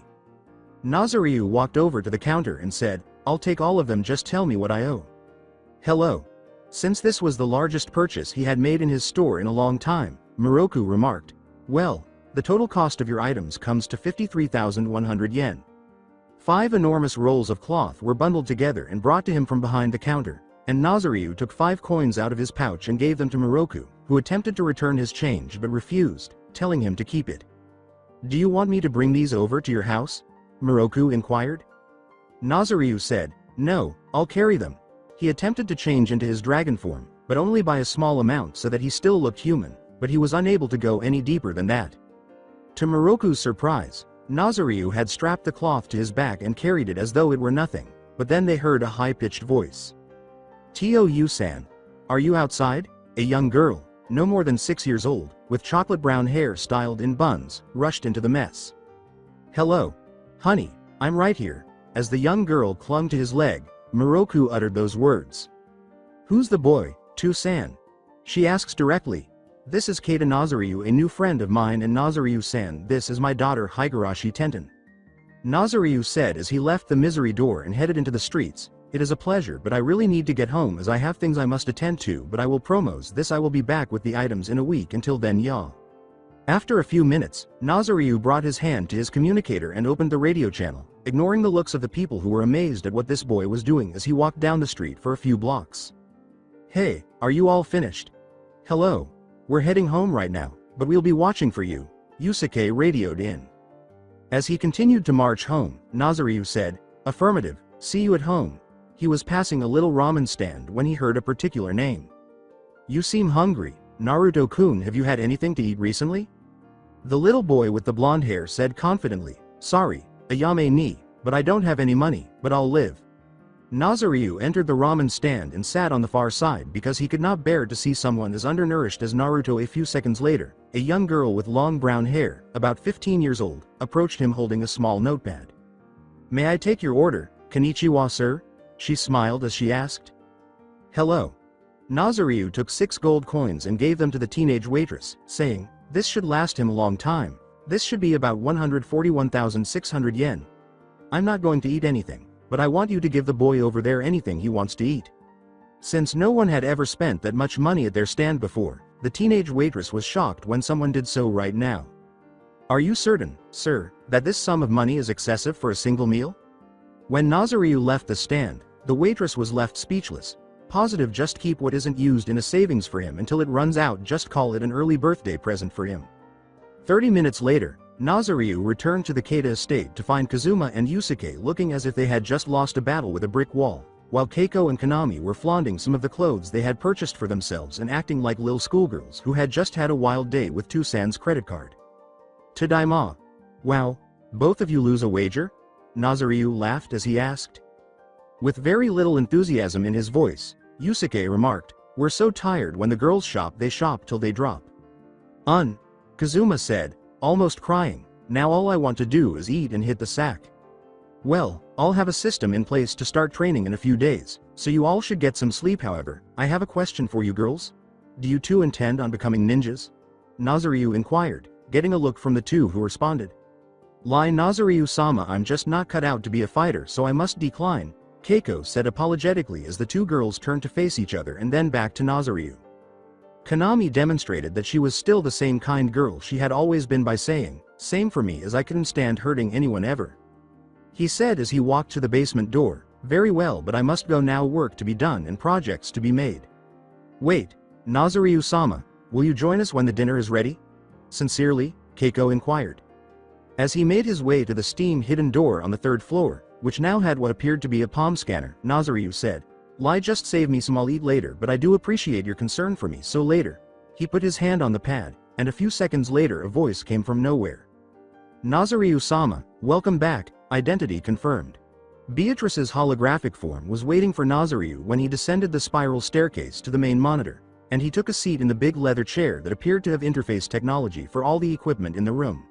Nazariu walked over to the counter and said, "I'll take all of them, just tell me what I owe." "Hello." Since this was the largest purchase he had made in his store in a long time, Moroku remarked, "Well, the total cost of your items comes to 53,100 yen. 5 enormous rolls of cloth were bundled together and brought to him from behind the counter, and Nazariu took 5 coins out of his pouch and gave them to Moroku, who attempted to return his change but refused, telling him to keep it. "Do you want me to bring these over to your house?" Moroku inquired. Nazariu said, "No, I'll carry them." He attempted to change into his dragon form, but only by a small amount so that he still looked human, but he was unable to go any deeper than that. To Moroku's surprise, Nazariu had strapped the cloth to his back and carried it as though it were nothing, but then they heard a high-pitched voice. "Tio-san, are you outside?" A young girl, no more than 6 years old, with chocolate brown hair styled in buns, rushed into the mess. "Hello. Honey, I'm right here." As the young girl clung to his leg, Moroku uttered those words. "Who's the boy, Tu-san?" She asks directly. "This is Keita Nazariu, a new friend of mine, and Nazariu-san, this is my daughter Higurashi Tenten." Nazariu said as he left the misery door and headed into the streets, "It is a pleasure, but I really need to get home as I have things I must attend to, but I will promos this. I will be back with the items in a week. Until then, ya." After a few minutes, Nazariu brought his hand to his communicator and opened the radio channel, ignoring the looks of the people who were amazed at what this boy was doing as he walked down the street for a few blocks. "Hey, are you all finished?" "Hello. We're heading home right now, but we'll be watching for you," Yusuke radioed in. As he continued to march home, Nazariu said, "Affirmative, see you at home." He was passing a little ramen stand when he heard a particular name. "You seem hungry, Naruto-kun. Have you had anything to eat recently?" The little boy with the blonde hair said confidently, "Sorry, Ayame ni, but I don't have any money, but I'll live." Nazariu entered the ramen stand and sat on the far side because he could not bear to see someone as undernourished as Naruto. A few seconds later, a young girl with long brown hair, about 15 years old, approached him holding a small notepad. "May I take your order, Konnichiwa sir?" she smiled as she asked. "Hello." Nazariu took 6 gold coins and gave them to the teenage waitress, saying, "This should last him a long time. This should be about 141,600 yen. I'm not going to eat anything, but I want you to give the boy over there anything he wants to eat." Since no one had ever spent that much money at their stand before, the teenage waitress was shocked when someone did so right now. "Are you certain, sir, that this sum of money is excessive for a single meal?" When Nazariu left the stand, the waitress was left speechless. "Positive, just keep what isn't used in a savings for him until it runs out. Just call it an early birthday present for him." 30 minutes later, Nazariu returned to the Keita estate to find Kazuma and Yusuke looking as if they had just lost a battle with a brick wall, while Keiko and Konami were flaunting some of the clothes they had purchased for themselves and acting like little schoolgirls who had just had a wild day with Tusan's credit card. "Tadaima. Wow, both of you lose a wager?" Nazariu laughed as he asked. With very little enthusiasm in his voice, Yusuke remarked, We're so tired when the girls shop they shop till they drop. Kazuma said, almost crying, now all I want to do is eat and hit the sack. Well, I'll have a system in place to start training in a few days, so you all should get some sleep. However, I have a question for you girls. Do you two intend on becoming ninjas? Nazaryu inquired, getting a look from the two who responded. Lie Nazaryu-sama, I'm just not cut out to be a fighter, so I must decline, Keiko said apologetically as the two girls turned to face each other and then back to Nazaryu. Konami demonstrated that she was still the same kind girl she had always been by saying, same for me, as I couldn't stand hurting anyone ever. He said as he walked to the basement door, very well, but I must go now, work to be done and projects to be made. Wait, Nazaryu-sama, will you join us when the dinner is ready? Sincerely, Keiko inquired. As he made his way to the steam-hidden door on the third floor, which now had what appeared to be a palm scanner, Nazaryu said, Lie, just save me some, I'll eat later, but I do appreciate your concern for me, so later. He put his hand on the pad, and a few seconds later a voice came from nowhere. Nazaryu-sama, welcome back, identity confirmed. Beatrice's holographic form was waiting for Nazaryu when he descended the spiral staircase to the main monitor, and he took a seat in the big leather chair that appeared to have interface technology for all the equipment in the room.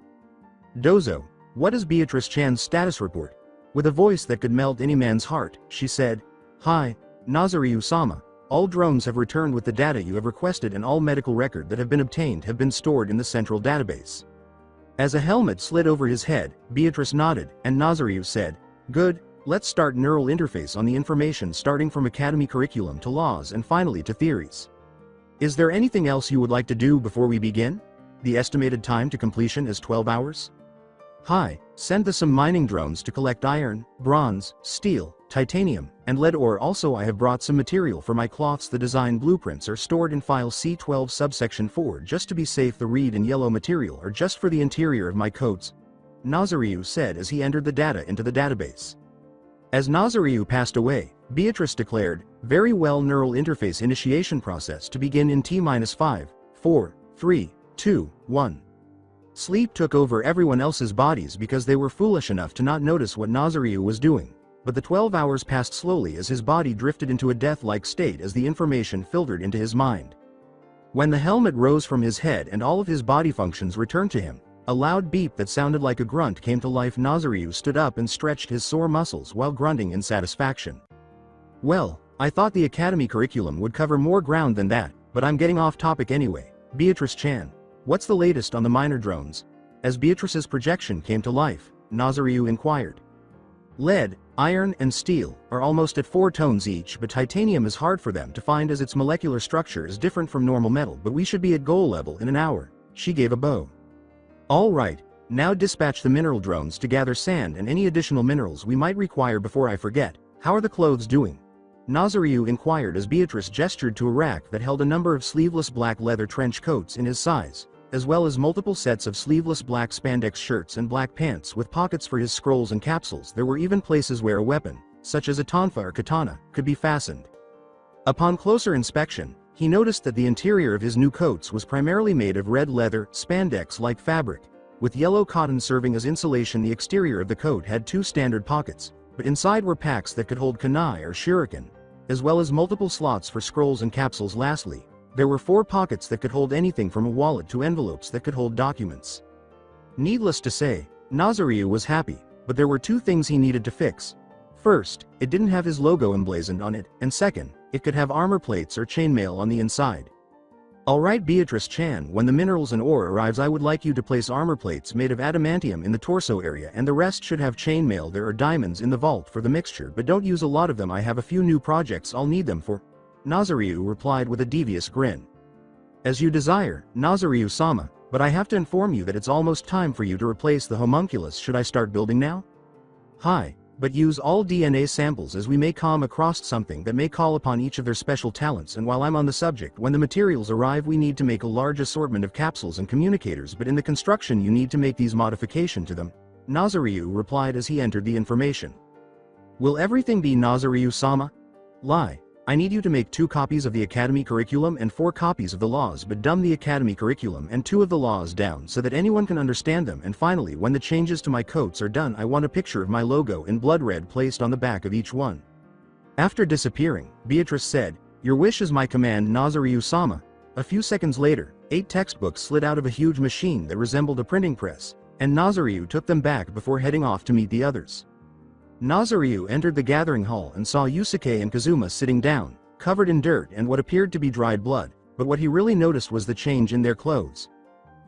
Dozo, what is Beatrice-chan's status report? With a voice that could melt any man's heart, she said, Hi, Nazaryu-sama, all drones have returned with the data you have requested and all medical record that have been obtained have been stored in the central database. As a helmet slid over his head, Beatrice nodded, and Nazaryu said, Good, let's start neural interface on the information starting from academy curriculum to laws and finally to theories. Is there anything else you would like to do before we begin? The estimated time to completion is 12 hours. Hi, send some mining drones to collect iron, bronze, steel, titanium, and lead ore. Also I have brought some material for my cloths. The design blueprints are stored in file C12 subsection 4 just to be safe. The red and yellow material are just for the interior of my coats, Nazaryu said as he entered the data into the database. As Nazaryu passed away, Beatrice declared, very well, neural interface initiation process to begin in T-5, 4, 3, 2, 1. Sleep took over everyone else's bodies because they were foolish enough to not notice what Nazaryu was doing, but the 12 hours passed slowly as his body drifted into a death-like state as the information filtered into his mind. When the helmet rose from his head and all of his body functions returned to him, a loud beep that sounded like a grunt came to life. Nazaryu stood up and stretched his sore muscles while grunting in satisfaction. Well, I thought the academy curriculum would cover more ground than that, but I'm getting off topic anyway. Beatrice-chan, what's the latest on the miner drones? As Beatrice's projection came to life, Nazaryu inquired. Lead, iron, and steel are almost at 4 tones each, but titanium is hard for them to find as its molecular structure is different from normal metal, but we should be at goal level in an hour. She gave a bow. All right, now dispatch the mineral drones to gather sand and any additional minerals we might require before I forget. How are the clothes doing? Nazaryu inquired as Beatrice gestured to a rack that held a number of sleeveless black leather trench coats in his size, as well as multiple sets of sleeveless black spandex shirts and black pants with pockets for his scrolls and capsules. There were even places where a weapon, such as a tonfa or katana, could be fastened. Upon closer inspection, he noticed that the interior of his new coats was primarily made of red leather, spandex-like fabric, with yellow cotton serving as insulation. The exterior of the coat had 2 standard pockets, but inside were packs that could hold kunai or shuriken, as well as multiple slots for scrolls and capsules. Lastly, there were 4 pockets that could hold anything from a wallet to envelopes that could hold documents. Needless to say, Nazaryu was happy, but there were 2 things he needed to fix. First, it didn't have his logo emblazoned on it, and second, it could have armor plates or chainmail on the inside. Alright Beatrice-chan, when the minerals and ore arrives I would like you to place armor plates made of adamantium in the torso area, and the rest should have chainmail. There are diamonds in the vault for the mixture, but don't use a lot of them. I have a few new projects I'll need them for. Nazaryu replied with a devious grin. As you desire, Nazaryu-sama, but I have to inform you that it's almost time for you to replace the homunculus. Should I start building now? Hi, but use all DNA samples as we may come across something that may call upon each of their special talents. And while I'm on the subject, when the materials arrive we need to make a large assortment of capsules and communicators, but in the construction you need to make these modification to them, Nazaryu replied as he entered the information. Will everything be Nazaryu-sama? Lie. I need you to make 2 copies of the academy curriculum and 4 copies of the laws, but dumb the academy curriculum and 2 of the laws down so that anyone can understand them. And finally, when the changes to my coats are done I want a picture of my logo in blood red placed on the back of each one. After disappearing, Beatrice said, Your wish is my command, Nazaryu-sama. A few seconds later, 8 textbooks slid out of a huge machine that resembled a printing press, and Nazaryu took them back before heading off to meet the others. Nazaryu entered the gathering hall and saw Yusuke and Kazuma sitting down, covered in dirt and what appeared to be dried blood, but what he really noticed was the change in their clothes.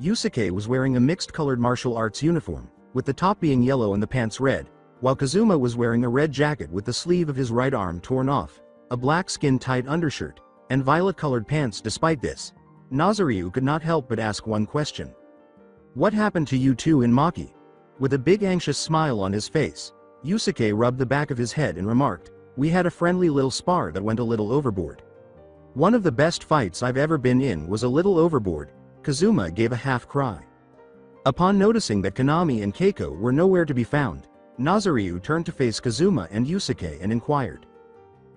Yusuke was wearing a mixed-colored martial arts uniform, with the top being yellow and the pants red, while Kazuma was wearing a red jacket with the sleeve of his right arm torn off, a black skin-tight undershirt, and violet-colored pants. Despite this, Nazaryu could not help but ask one question. What happened to you two in Maki? With a big anxious smile on his face, Yusuke rubbed the back of his head and remarked, we had a friendly little spar that went a little overboard. One of the best fights I've ever been in was a little overboard. Kazuma gave a half cry. Upon noticing that Konami and Keiko were nowhere to be found, Nazaryu turned to face Kazuma and Yusuke and inquired.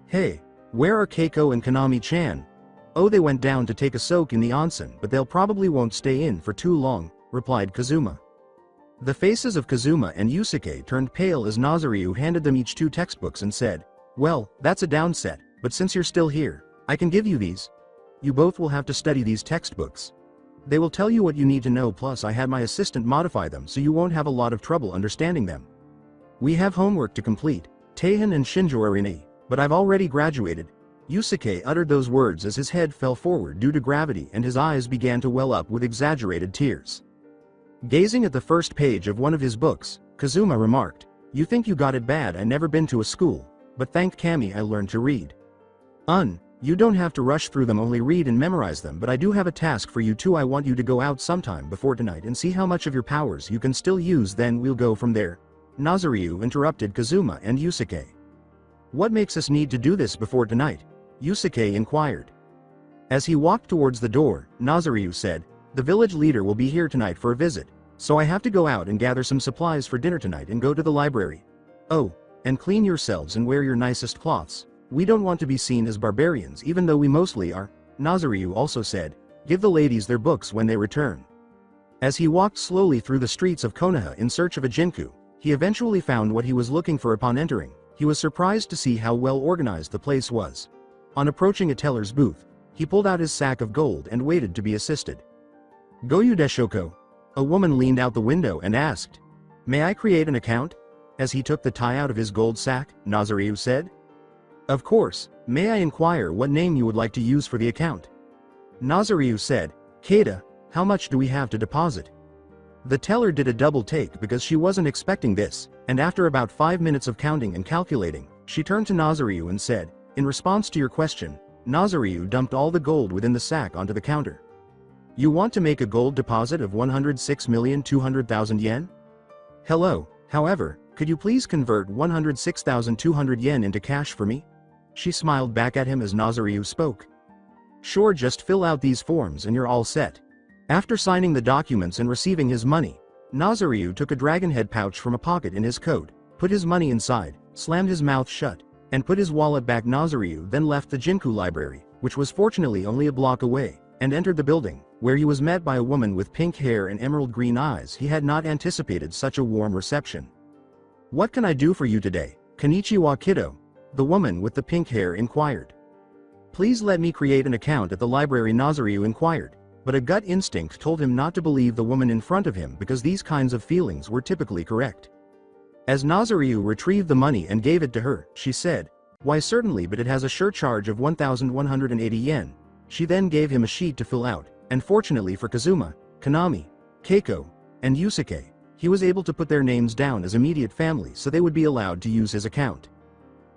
Hey, where are Keiko and Konami-chan? Oh, they went down to take a soak in the onsen, but they'll probably won't stay in for too long, replied Kazuma. The faces of Kazuma and Yusuke turned pale as Nazaryu handed them each 2 textbooks and said, well, that's a downset, but since you're still here, I can give you these. You both will have to study these textbooks. They will tell you what you need to know, plus I had my assistant modify them so you won't have a lot of trouble understanding them. We have homework to complete, Teihan and Shinjo, but I've already graduated. Yusuke uttered those words as his head fell forward due to gravity and his eyes began to well up with exaggerated tears. Gazing at the first page of one of his books, Kazuma remarked, you think you got it bad. I never been to a school, but thank Kami I learned to read. You don't have to rush through them, only read and memorize them, but I do have a task for you too. I want you to go out sometime before tonight and see how much of your powers you can still use, then we'll go from there. Nazaryu interrupted Kazuma and Yusuke. What makes us need to do this before tonight? Yusuke inquired. As he walked towards the door, Nazaryu said, the village leader will be here tonight for a visit, so I have to go out and gather some supplies for dinner tonight and go to the library. Oh, and clean yourselves and wear your nicest cloths. We don't want to be seen as barbarians, even though we mostly are. Nazaryu also said, give the ladies their books when they return. As he walked slowly through the streets of Konoha in search of a jinku, he eventually found what he was looking for. Upon entering, he was surprised to see how well organized the place was. On approaching a teller's booth, he pulled out his sack of gold and waited to be assisted. Goyu deshoko? A woman leaned out the window and asked. May I create an account? As he took the tie out of his gold sack, Nazaryu said. Of course, may I inquire what name you would like to use for the account? Nazaryu said, Keita, how much do we have to deposit? The teller did a double take because she wasn't expecting this, and after about 5 minutes of counting and calculating, she turned to Nazaryu and said, in response to your question, Nazaryu dumped all the gold within the sack onto the counter. You want to make a gold deposit of 106,200,000 yen? Hello, however, could you please convert 106,200 yen into cash for me? She smiled back at him as Nazaryu spoke. Sure, just fill out these forms and you're all set. After signing the documents and receiving his money, Nazaryu took a dragon head pouch from a pocket in his coat, put his money inside, slammed his mouth shut, and put his wallet back. Nazaryu then left the Jinku library, which was fortunately only a block away, and entered the building, where he was met by a woman with pink hair and emerald green eyes. He had not anticipated such a warm reception. What can I do for you today, Konnichiwa kiddo? The woman with the pink hair inquired. Please let me create an account at the library, Nazaryu inquired, but a gut instinct told him not to believe the woman in front of him because these kinds of feelings were typically correct. As Nazaryu retrieved the money and gave it to her, she said, why certainly, but it has a surcharge of 1,180 yen. She then gave him a sheet to fill out, and fortunately for Kazuma, Konami, Keiko, and Yusuke, he was able to put their names down as immediate family so they would be allowed to use his account.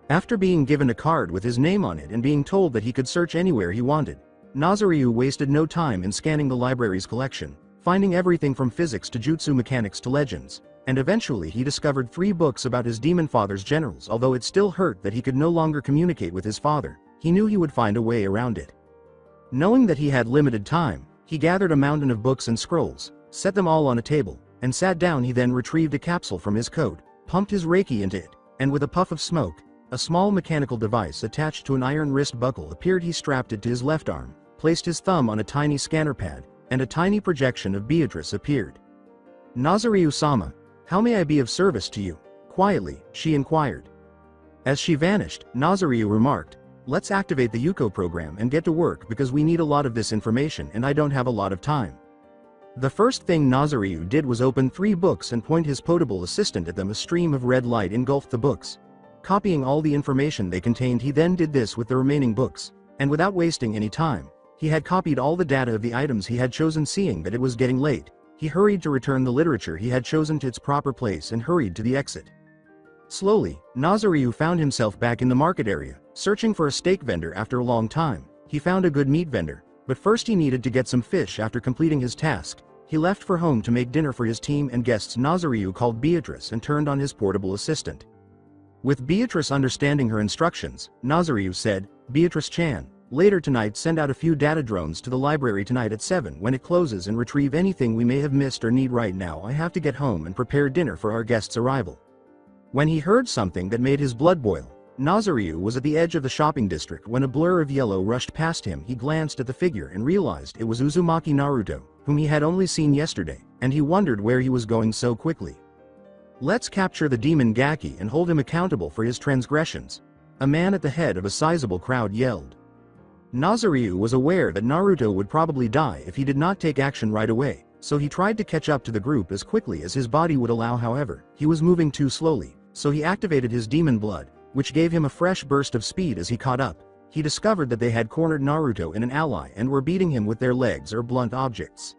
After being given a card with his name on it and being told that he could search anywhere he wanted, Nazaryu wasted no time in scanning the library's collection, finding everything from physics to jutsu mechanics to legends, and eventually he discovered 3 books about his demon father's generals. Although it still hurt that he could no longer communicate with his father, he knew he would find a way around it. Knowing that he had limited time, he gathered a mountain of books and scrolls, set them all on a table, and sat down. He then retrieved a capsule from his coat, pumped his reiki into it, and with a puff of smoke, a small mechanical device attached to an iron wrist buckle appeared. He strapped it to his left arm, placed his thumb on a tiny scanner pad, and a tiny projection of Beatrice appeared. Nazaryu-sama, how may I be of service to you? Quietly, she inquired. As she vanished, Nazaryu remarked, Let's activate the Yuko program and get to work because we need a lot of this information and I don't have a lot of time. The first thing Nazariu did was open 3 books and point his potable assistant at them. A stream of red light engulfed the books. Copying all the information they contained, he then did this with the remaining books. And without wasting any time, he had copied all the data of the items he had chosen. Seeing that it was getting late, he hurried to return the literature he had chosen to its proper place and hurried to the exit. Slowly, Nazariu found himself back in the market area, searching for a steak vendor. After a long time, he found a good meat vendor, but first he needed to get some fish. After completing his task, he left for home to make dinner for his team and guests. Nazariu called Beatrice and turned on his portable assistant. With Beatrice understanding her instructions, Nazariu said, "Beatrice-chan, later tonight send out a few data drones to the library tonight at 7 when it closes and retrieve anything we may have missed or need. Right now I have to get home and prepare dinner for our guests' arrival." When he heard something that made his blood boil, Nazariu was at the edge of the shopping district when a blur of yellow rushed past him. He glanced at the figure and realized it was Uzumaki Naruto, whom he had only seen yesterday, and he wondered where he was going so quickly. "Let's capture the demon Gaki and hold him accountable for his transgressions," a man at the head of a sizable crowd yelled. Nazariu was aware that Naruto would probably die if he did not take action right away, so he tried to catch up to the group as quickly as his body would allow. However, he was moving too slowly, so he activated his demon blood, which gave him a fresh burst of speed. As he caught up, he discovered that they had cornered Naruto and an ally and were beating him with their legs or blunt objects.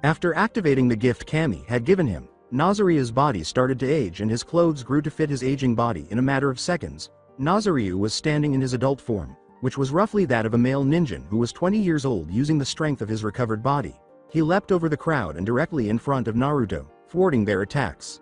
After activating the gift Kami had given him, Nazariu's body started to age and his clothes grew to fit his aging body. In a matter of seconds, Nazariu was standing in his adult form, which was roughly that of a male ninja who was 20 years old. Using the strength of his recovered body, he leapt over the crowd and directly in front of Naruto, thwarting their attacks.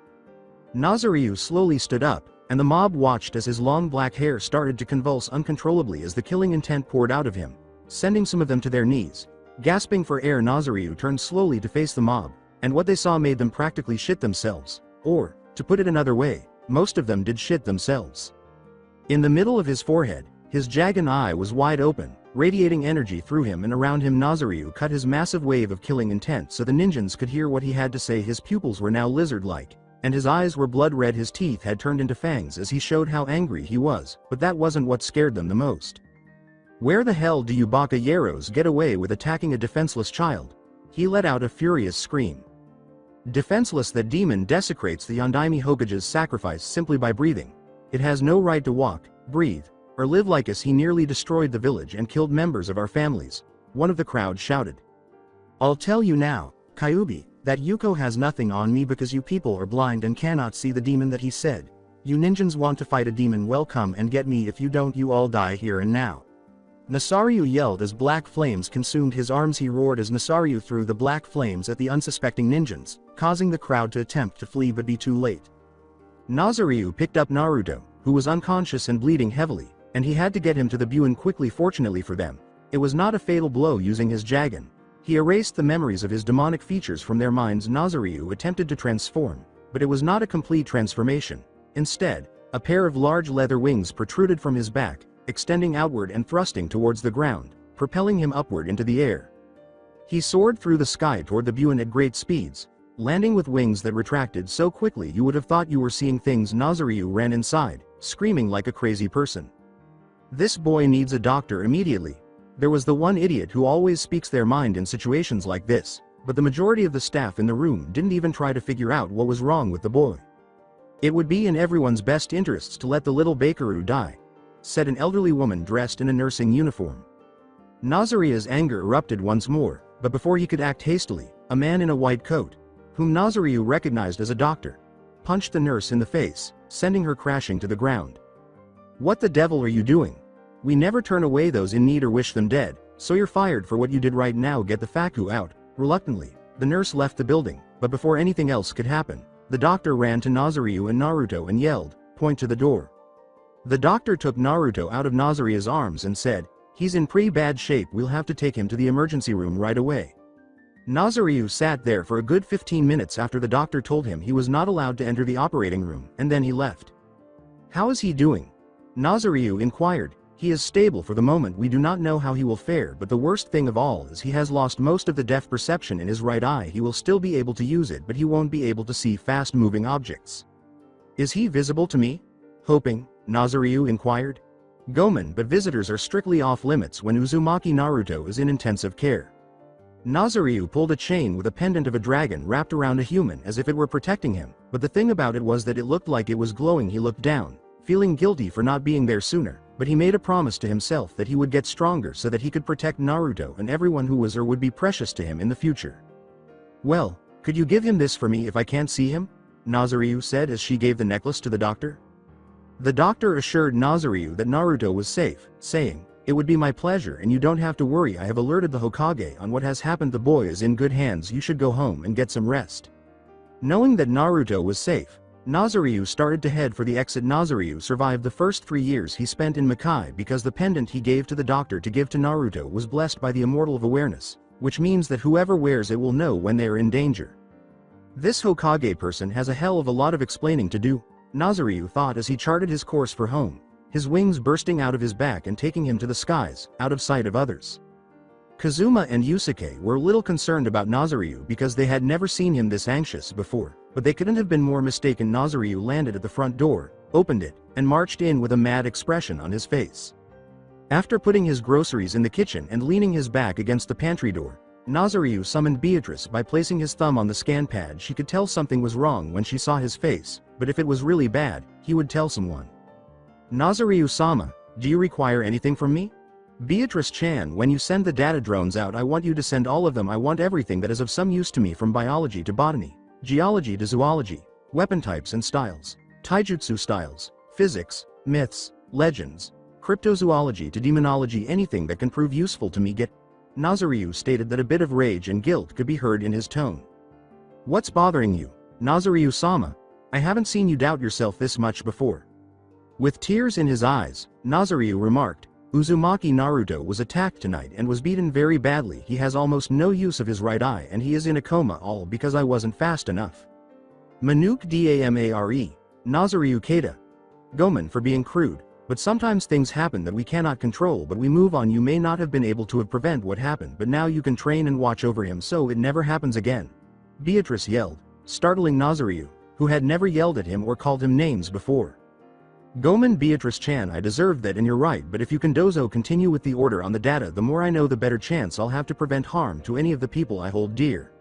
Nazariu slowly stood up, and the mob watched as his long black hair started to convulse uncontrollably as the killing intent poured out of him, sending some of them to their knees. Gasping for air, Nazariu turned slowly to face the mob, and what they saw made them practically shit themselves. Or, to put it another way, most of them did shit themselves. In the middle of his forehead, his jagged eye was wide open, radiating energy through him and around him. Nazariu cut his massive wave of killing intent so the ninjas could hear what he had to say. His pupils were now lizard-like, and his eyes were blood red. His teeth had turned into fangs as he showed how angry he was, but that wasn't what scared them the most. "Where the hell do you Baka Yaros get away with attacking a defenseless child?" He let out a furious scream. Defenseless, that demon desecrates the Yondaime Hokage's sacrifice simply by breathing. It has no right to walk, breathe, or live like us. He nearly destroyed the village and killed members of our families, one of the crowd shouted. "I'll tell you now, Kyubi, that Yuko has nothing on me because you people are blind and cannot see the demon that he said. You ninjas want to fight a demon? Well, come and get me. If you don't, you all die here and now." Nazariu yelled as black flames consumed his arms. He roared as Nazariu threw the black flames at the unsuspecting ninjas, causing the crowd to attempt to flee but be too late. Nazariu picked up Naruto, who was unconscious and bleeding heavily, and he had to get him to the Buin quickly. Fortunately for them, it was not a fatal blow. Using his Jagan, he erased the memories of his demonic features from their minds. Nazariu attempted to transform, but it was not a complete transformation. Instead, a pair of large leather wings protruded from his back, extending outward and thrusting towards the ground, propelling him upward into the air. He soared through the sky toward the Buin at great speeds, landing with wings that retracted so quickly you would have thought you were seeing things. Nazariu ran inside, screaming like a crazy person. "This boy needs a doctor immediately." There was the one idiot who always speaks their mind in situations like this, but the majority of the staff in the room didn't even try to figure out what was wrong with the boy. "It would be in everyone's best interests to let the little bakeru die," said an elderly woman dressed in a nursing uniform. Nazariu's anger erupted once more, but before he could act hastily, a man in a white coat, whom Nazariu recognized as a doctor, punched the nurse in the face, sending her crashing to the ground. "What the devil are you doing? We never turn away those in need or wish them dead, so you're fired for what you did right now. Get the Faku out." Reluctantly, the nurse left the building, but before anything else could happen, the doctor ran to Nazariu and Naruto and yelled, "Point to the door." The doctor took Naruto out of Nazariu's arms and said, "He's in pretty bad shape. We'll have to take him to the emergency room right away." Nazariu sat there for a good 15 minutes after the doctor told him he was not allowed to enter the operating room, and then he left. "How is he doing?" Nazariu inquired. "He is stable for the moment. We do not know how he will fare, but the worst thing of all is he has lost most of the depth perception in his right eye. He will still be able to use it, but he won't be able to see fast-moving objects." "Is he visible to me?" Hoping, Nazariu inquired. Gomen, but visitors are strictly off limits when Uzumaki Naruto is in intensive care. Nazaryu pulled a chain with a pendant of a dragon wrapped around a human as if it were protecting him, but the thing about it was that it looked like it was glowing. He looked down, feeling guilty for not being there sooner, but he made a promise to himself that he would get stronger so that he could protect Naruto and everyone who was or would be precious to him in the future. "Well, could you give him this for me if I can't see him?" Nazaryu said as she gave the necklace to the doctor. The doctor assured Nazaryu that Naruto was safe, saying, "It would be my pleasure and you don't have to worry. I have alerted the Hokage on what has happened. The boy is in good hands. You should go home and get some rest." Knowing that Naruto was safe, Nazaryu started to head for the exit. Nazaryu survived the first 3 years he spent in Makai because the pendant he gave to the doctor to give to Naruto was blessed by the Immortal of Awareness, which means that whoever wears it will know when they are in danger. This Hokage person has a hell of a lot of explaining to do, Nazaryu thought as he charted his course for home, his wings bursting out of his back and taking him to the skies, out of sight of others. Kazuma and Yusuke were a little concerned about Nazaryu because they had never seen him this anxious before, but they couldn't have been more mistaken. Nazaryu landed at the front door, opened it, and marched in with a mad expression on his face. After putting his groceries in the kitchen and leaning his back against the pantry door, Nazaryu summoned Beatrice by placing his thumb on the scan pad. She could tell something was wrong when she saw his face, but if it was really bad, he would tell someone. "Nazaryu-sama, do you require anything from me?" "Beatrice-chan, when you send the data drones out, I want you to send all of them. I want everything that is of some use to me, from biology to botany, geology to zoology, weapon types and styles, taijutsu styles, physics, myths, legends, cryptozoology to demonology. Anything that can prove useful to me, get." Nazaryu stated that a bit of rage and guilt could be heard in his tone. "What's bothering you, Nazaryu-sama? I haven't seen you doubt yourself this much before." With tears in his eyes, Nazaryu remarked, "Uzumaki Naruto was attacked tonight and was beaten very badly. He has almost no use of his right eye and he is in a coma, all because I wasn't fast enough." Manuk Damare, Nazaryu Keita. Gomen for being crude, but sometimes things happen that we cannot control, but we move on. You may not have been able to have prevent what happened, but now you can train and watch over him so it never happens again. Beatrice yelled, startling Nazaryu, who had never yelled at him or called him names before. "Gomen, Beatrice-chan, I deserve that and you're right, but if you can dozo continue with the order on the data, the more I know the better chance I'll have to prevent harm to any of the people I hold dear.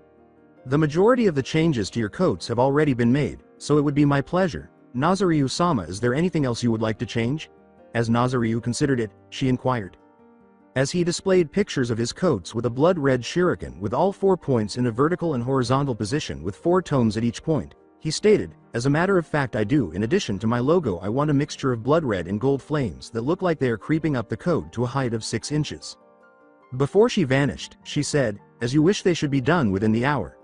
The majority of the changes to your coats have already been made, so it would be my pleasure. Nazaryu-sama, is there anything else you would like to change?" As Nazaryu considered it, she inquired. As he displayed pictures of his coats with a blood-red shuriken with all 4 points in a vertical and horizontal position with 4 tones at each point, he stated, "As a matter of fact, I do. In addition to my logo, I want a mixture of blood red and gold flames that look like they are creeping up the coat to a height of 6 inches. Before she vanished, she said, "As you wish, they should be done within the hour."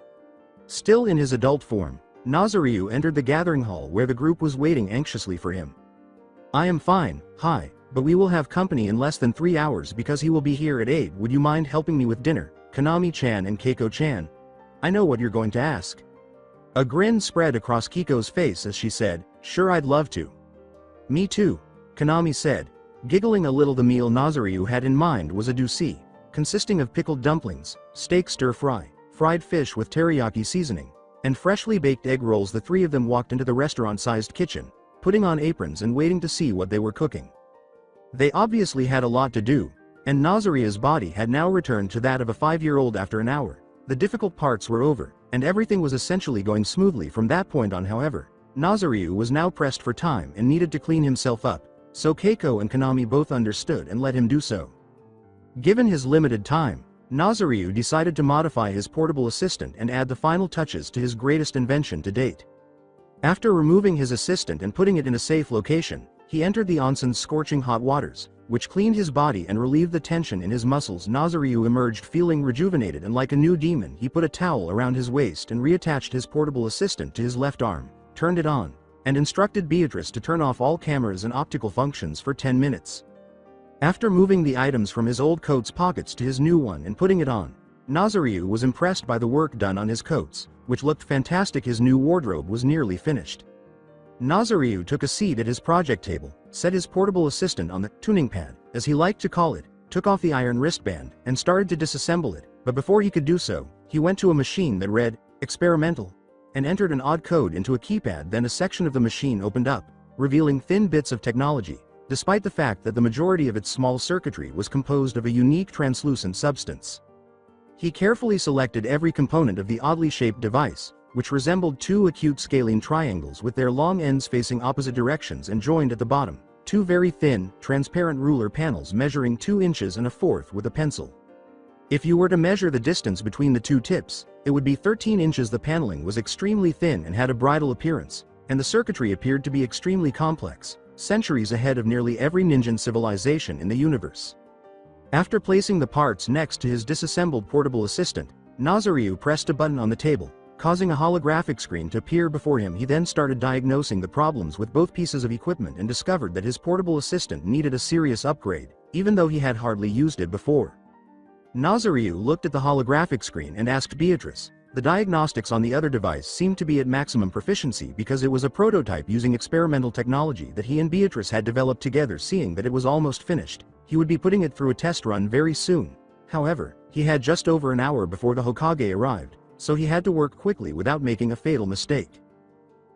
Still in his adult form, Nazaryu entered the gathering hall where the group was waiting anxiously for him. "I am fine, hi, but we will have company in less than 3 hours because he will be here at 8. Would you mind helping me with dinner, Konami-chan and Keiko-chan?" "I know what you're going to ask." A grin spread across Kiko's face as she said, "Sure, I'd love to." "Me too," Konami said, giggling a little. The meal Nazaryu had in mind was a douci, consisting of pickled dumplings, steak stir-fry, fried fish with teriyaki seasoning, and freshly baked egg rolls. The 3 of them walked into the restaurant-sized kitchen, putting on aprons and waiting to see what they were cooking. They obviously had a lot to do, and Nazaryu's body had now returned to that of a 5-year-old after an hour. The difficult parts were over, and everything was essentially going smoothly from that point on. However, Nazaryu was now pressed for time and needed to clean himself up, so Keiko and Konami both understood and let him do so. Given his limited time, Nazaryu decided to modify his portable assistant and add the final touches to his greatest invention to date. After removing his assistant and putting it in a safe location, he entered the onsen's scorching hot waters, which cleaned his body and relieved the tension in his muscles. Nazaryu emerged feeling rejuvenated and like a new demon. He put a towel around his waist and reattached his portable assistant to his left arm, turned it on, and instructed Beatrice to turn off all cameras and optical functions for 10 minutes. After moving the items from his old coat's pockets to his new one and putting it on, Nazaryu was impressed by the work done on his coats, which looked fantastic. His new wardrobe was nearly finished. Nazaryu took a seat at his project table, set his portable assistant on the tuning pad, as he liked to call it, took off the iron wristband, and started to disassemble it, but before he could do so, he went to a machine that read, "Experimental," and entered an odd code into a keypad. Then a section of the machine opened up, revealing thin bits of technology, despite the fact that the majority of its small circuitry was composed of a unique translucent substance. He carefully selected every component of the oddly shaped device, which resembled two acute scalene triangles with their long ends facing opposite directions and joined at the bottom, two very thin, transparent ruler panels measuring 2 inches and a fourth with a pencil. If you were to measure the distance between the two tips, it would be 13 inches. The paneling was extremely thin and had a brittle appearance, and the circuitry appeared to be extremely complex, centuries ahead of nearly every ninja civilization in the universe. After placing the parts next to his disassembled portable assistant, Nazaryu pressed a button on the table, causing a holographic screen to appear before him. He then started diagnosing the problems with both pieces of equipment and discovered that his portable assistant needed a serious upgrade, even though he had hardly used it before. Nazaryu looked at the holographic screen and asked Beatrice. The diagnostics on the other device seemed to be at maximum proficiency because it was a prototype using experimental technology that he and Beatrice had developed together. Seeing that it was almost finished, he would be putting it through a test run very soon. However, he had just over an hour before the Hokage arrived, so he had to work quickly without making a fatal mistake.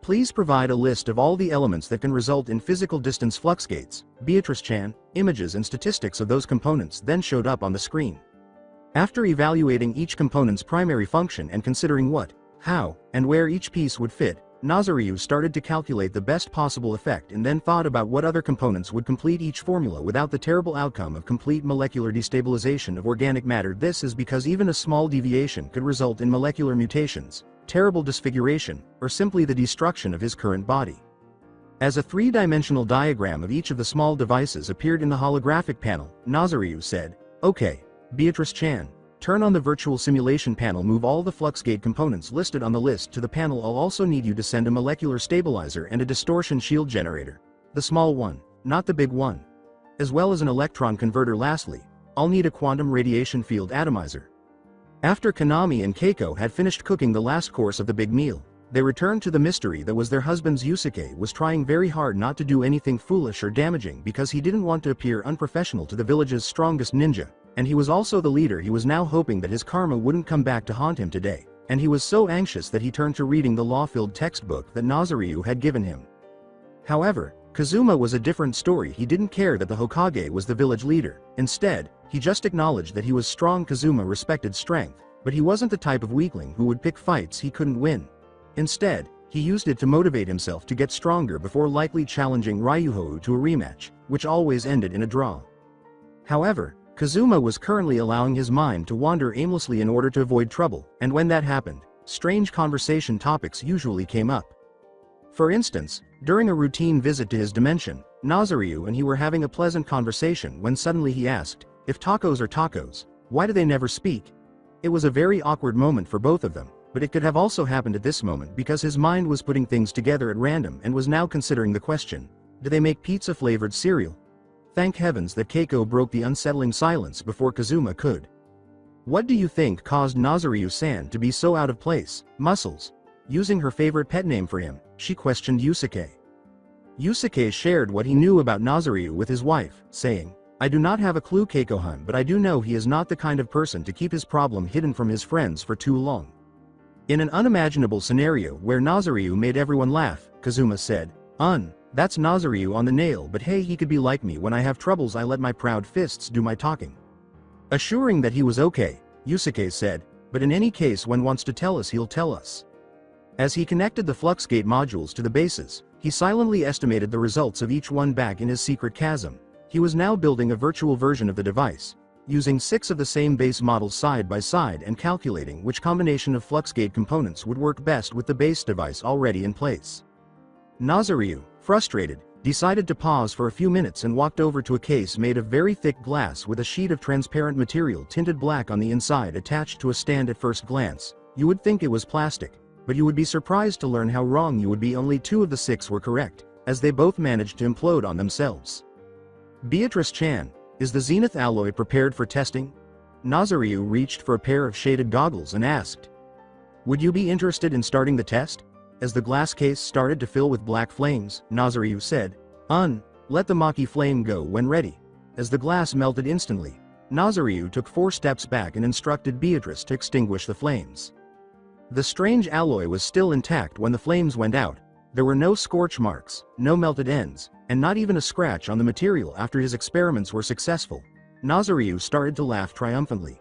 Please provide a list of all the elements that can result in physical distance flux gates. Beatrice-chan, images and statistics of those components then showed up on the screen. After evaluating each component's primary function and considering what, how, and where each piece would fit, Nazaryu started to calculate the best possible effect and then thought about what other components would complete each formula without the terrible outcome of complete molecular destabilization of organic matter. This is because even a small deviation could result in molecular mutations, terrible disfiguration, or simply the destruction of his current body. As a three-dimensional diagram of each of the small devices appeared in the holographic panel, Nazaryu said, "Okay, Beatrice-chan, turn on the virtual simulation panel. Move all the fluxgate components listed on the list to the panel. I'll also need you to send a molecular stabilizer and a distortion shield generator. The small one, not the big one. As well as an electron converter. Lastly, I'll need a quantum radiation field atomizer." After Konami and Keiko had finished cooking the last course of the big meal, they returned to the mystery that was their husbands. Yusuke was trying very hard not to do anything foolish or damaging because he didn't want to appear unprofessional to the village's strongest ninja. And he was also the leader. He was now hoping that his karma wouldn't come back to haunt him today, and he was so anxious that he turned to reading the law-filled textbook that Nazaryu had given him. However, Kazuma was a different story. He didn't care that the Hokage was the village leader. Instead, he just acknowledged that he was strong. Kazuma respected strength, but he wasn't the type of weakling who would pick fights he couldn't win. Instead, he used it to motivate himself to get stronger before likely challenging Ryuhou to a rematch, which always ended in a draw. However, Kazuma was currently allowing his mind to wander aimlessly in order to avoid trouble, and when that happened, strange conversation topics usually came up. For instance, during a routine visit to his dimension, Nazaryu and he were having a pleasant conversation when suddenly he asked, "If tacos are tacos, why do they never speak?" It was a very awkward moment for both of them, but it could have also happened at this moment because his mind was putting things together at random and was now considering the question, do they make pizza-flavored cereal? Thank heavens that Keiko broke the unsettling silence before Kazuma could. What do you think caused Nazaryu-san to be so out of place? Muscles. Using her favorite pet name for him, she questioned Yusuke. Yusuke shared what he knew about Nazaryu with his wife, saying, "I do not have a clue, Keiko-hun, but I do know he is not the kind of person to keep his problem hidden from his friends for too long." In an unimaginable scenario where Nazaryu made everyone laugh, Kazuma said, That's Nazaryu on the nail, but hey, he could be like me. When I have troubles I let my proud fists do my talking." Assuring that he was okay, Yusuke said, "But in any case, when wants to tell us, he'll tell us." As he connected the fluxgate modules to the bases, he silently estimated the results of each one back in his secret chasm. He was now building a virtual version of the device, using 6 of the same base models side by side and calculating which combination of fluxgate components would work best with the base device already in place. Nazaryu, frustrated, decided to pause for a few minutes and walked over to a case made of very thick glass with a sheet of transparent material tinted black on the inside attached to a stand. At first glance, you would think it was plastic, but you would be surprised to learn how wrong you would be. Only 2 of the 6 were correct, as they both managed to implode on themselves. "Beatrice-chan, is the Zenith alloy prepared for testing?" Nazaryu reached for a pair of shaded goggles and asked. "Would you be interested in starting the test?" As the glass case started to fill with black flames, Nazaryu said, Let the Maki flame go when ready." As the glass melted instantly, Nazaryu took 4 steps back and instructed Beatrice to extinguish the flames. The strange alloy was still intact when the flames went out, There were no scorch marks, no melted ends, and not even a scratch on the material after his experiments were successful. Nazariu started to laugh triumphantly.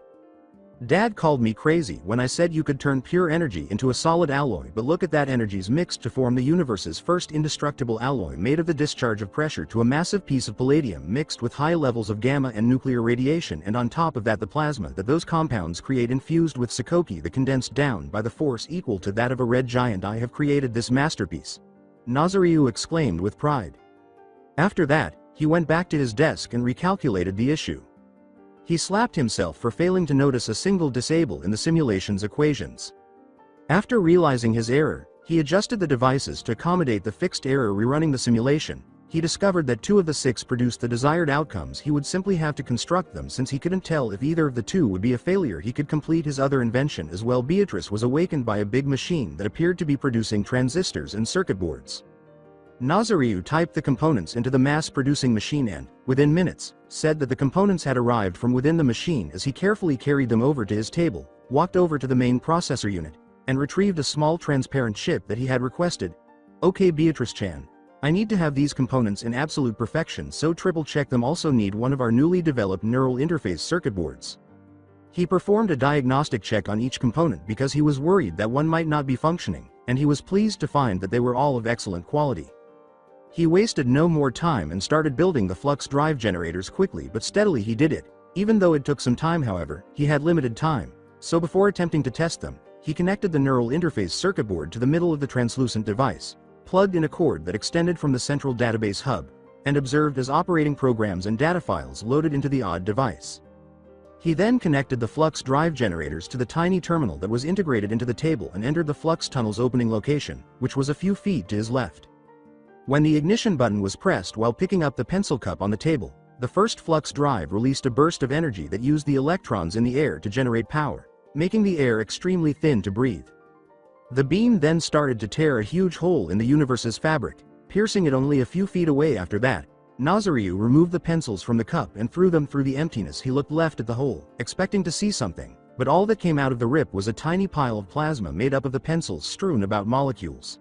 Dad called me crazy when I said you could turn pure energy into a solid alloy, but look at that, energy's mixed to form the universe's first indestructible alloy made of the discharge of pressure to a massive piece of palladium mixed with high levels of gamma and nuclear radiation, and on top of that the plasma that those compounds create infused with Sakoki, the condensed down by the force equal to that of a red giant. I have created this masterpiece. Nazariu exclaimed with pride. After that, he went back to his desk and recalculated the issue. He slapped himself for failing to notice a single disable in the simulation's equations. After realizing his error, he adjusted the devices to accommodate the fixed error. Rerunning the simulation, he discovered that 2 of the 6 produced the desired outcomes. He would simply have to construct them. Since he couldn't tell if either of the 2 would be a failure, he could complete his other invention as well. Beatrice was awakened by a big machine that appeared to be producing transistors and circuit boards. Nazariu typed the components into the mass-producing machine and, within minutes, said that the components had arrived from within the machine. As he carefully carried them over to his table, walked over to the main processor unit, and retrieved a small transparent chip that he had requested. Okay Beatrice-chan, I need to have these components in absolute perfection, so triple-check them. Also need one of our newly developed neural interface circuit boards. He performed a diagnostic check on each component because he was worried that one might not be functioning, and he was pleased to find that they were all of excellent quality. He wasted no more time and started building the flux drive generators quickly but steadily. He did it. Even though it took some time, however, he had limited time, so before attempting to test them, he connected the neural interface circuit board to the middle of the translucent device, plugged in a cord that extended from the central database hub, and observed as operating programs and data files loaded into the odd device. He then connected the flux drive generators to the tiny terminal that was integrated into the table and entered the flux tunnel's opening location, which was a few feet to his left. When the ignition button was pressed while picking up the pencil cup on the table, the first flux drive released a burst of energy that used the electrons in the air to generate power, making the air extremely thin to breathe. The beam then started to tear a huge hole in the universe's fabric, piercing it only a few feet away. After that, Nazariu removed the pencils from the cup and threw them through the emptiness. He looked left at the hole, expecting to see something, but all that came out of the rip was a tiny pile of plasma made up of the pencils strewn about molecules.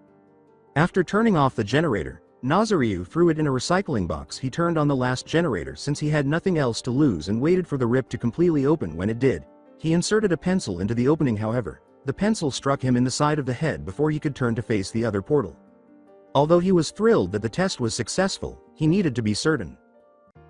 After turning off the generator, Nazariu threw it in a recycling box. He turned on the last generator since he had nothing else to lose and waited for the rip to completely open. When it did, he inserted a pencil into the opening. However, the pencil struck him in the side of the head before he could turn to face the other portal. Although he was thrilled that the test was successful, he needed to be certain.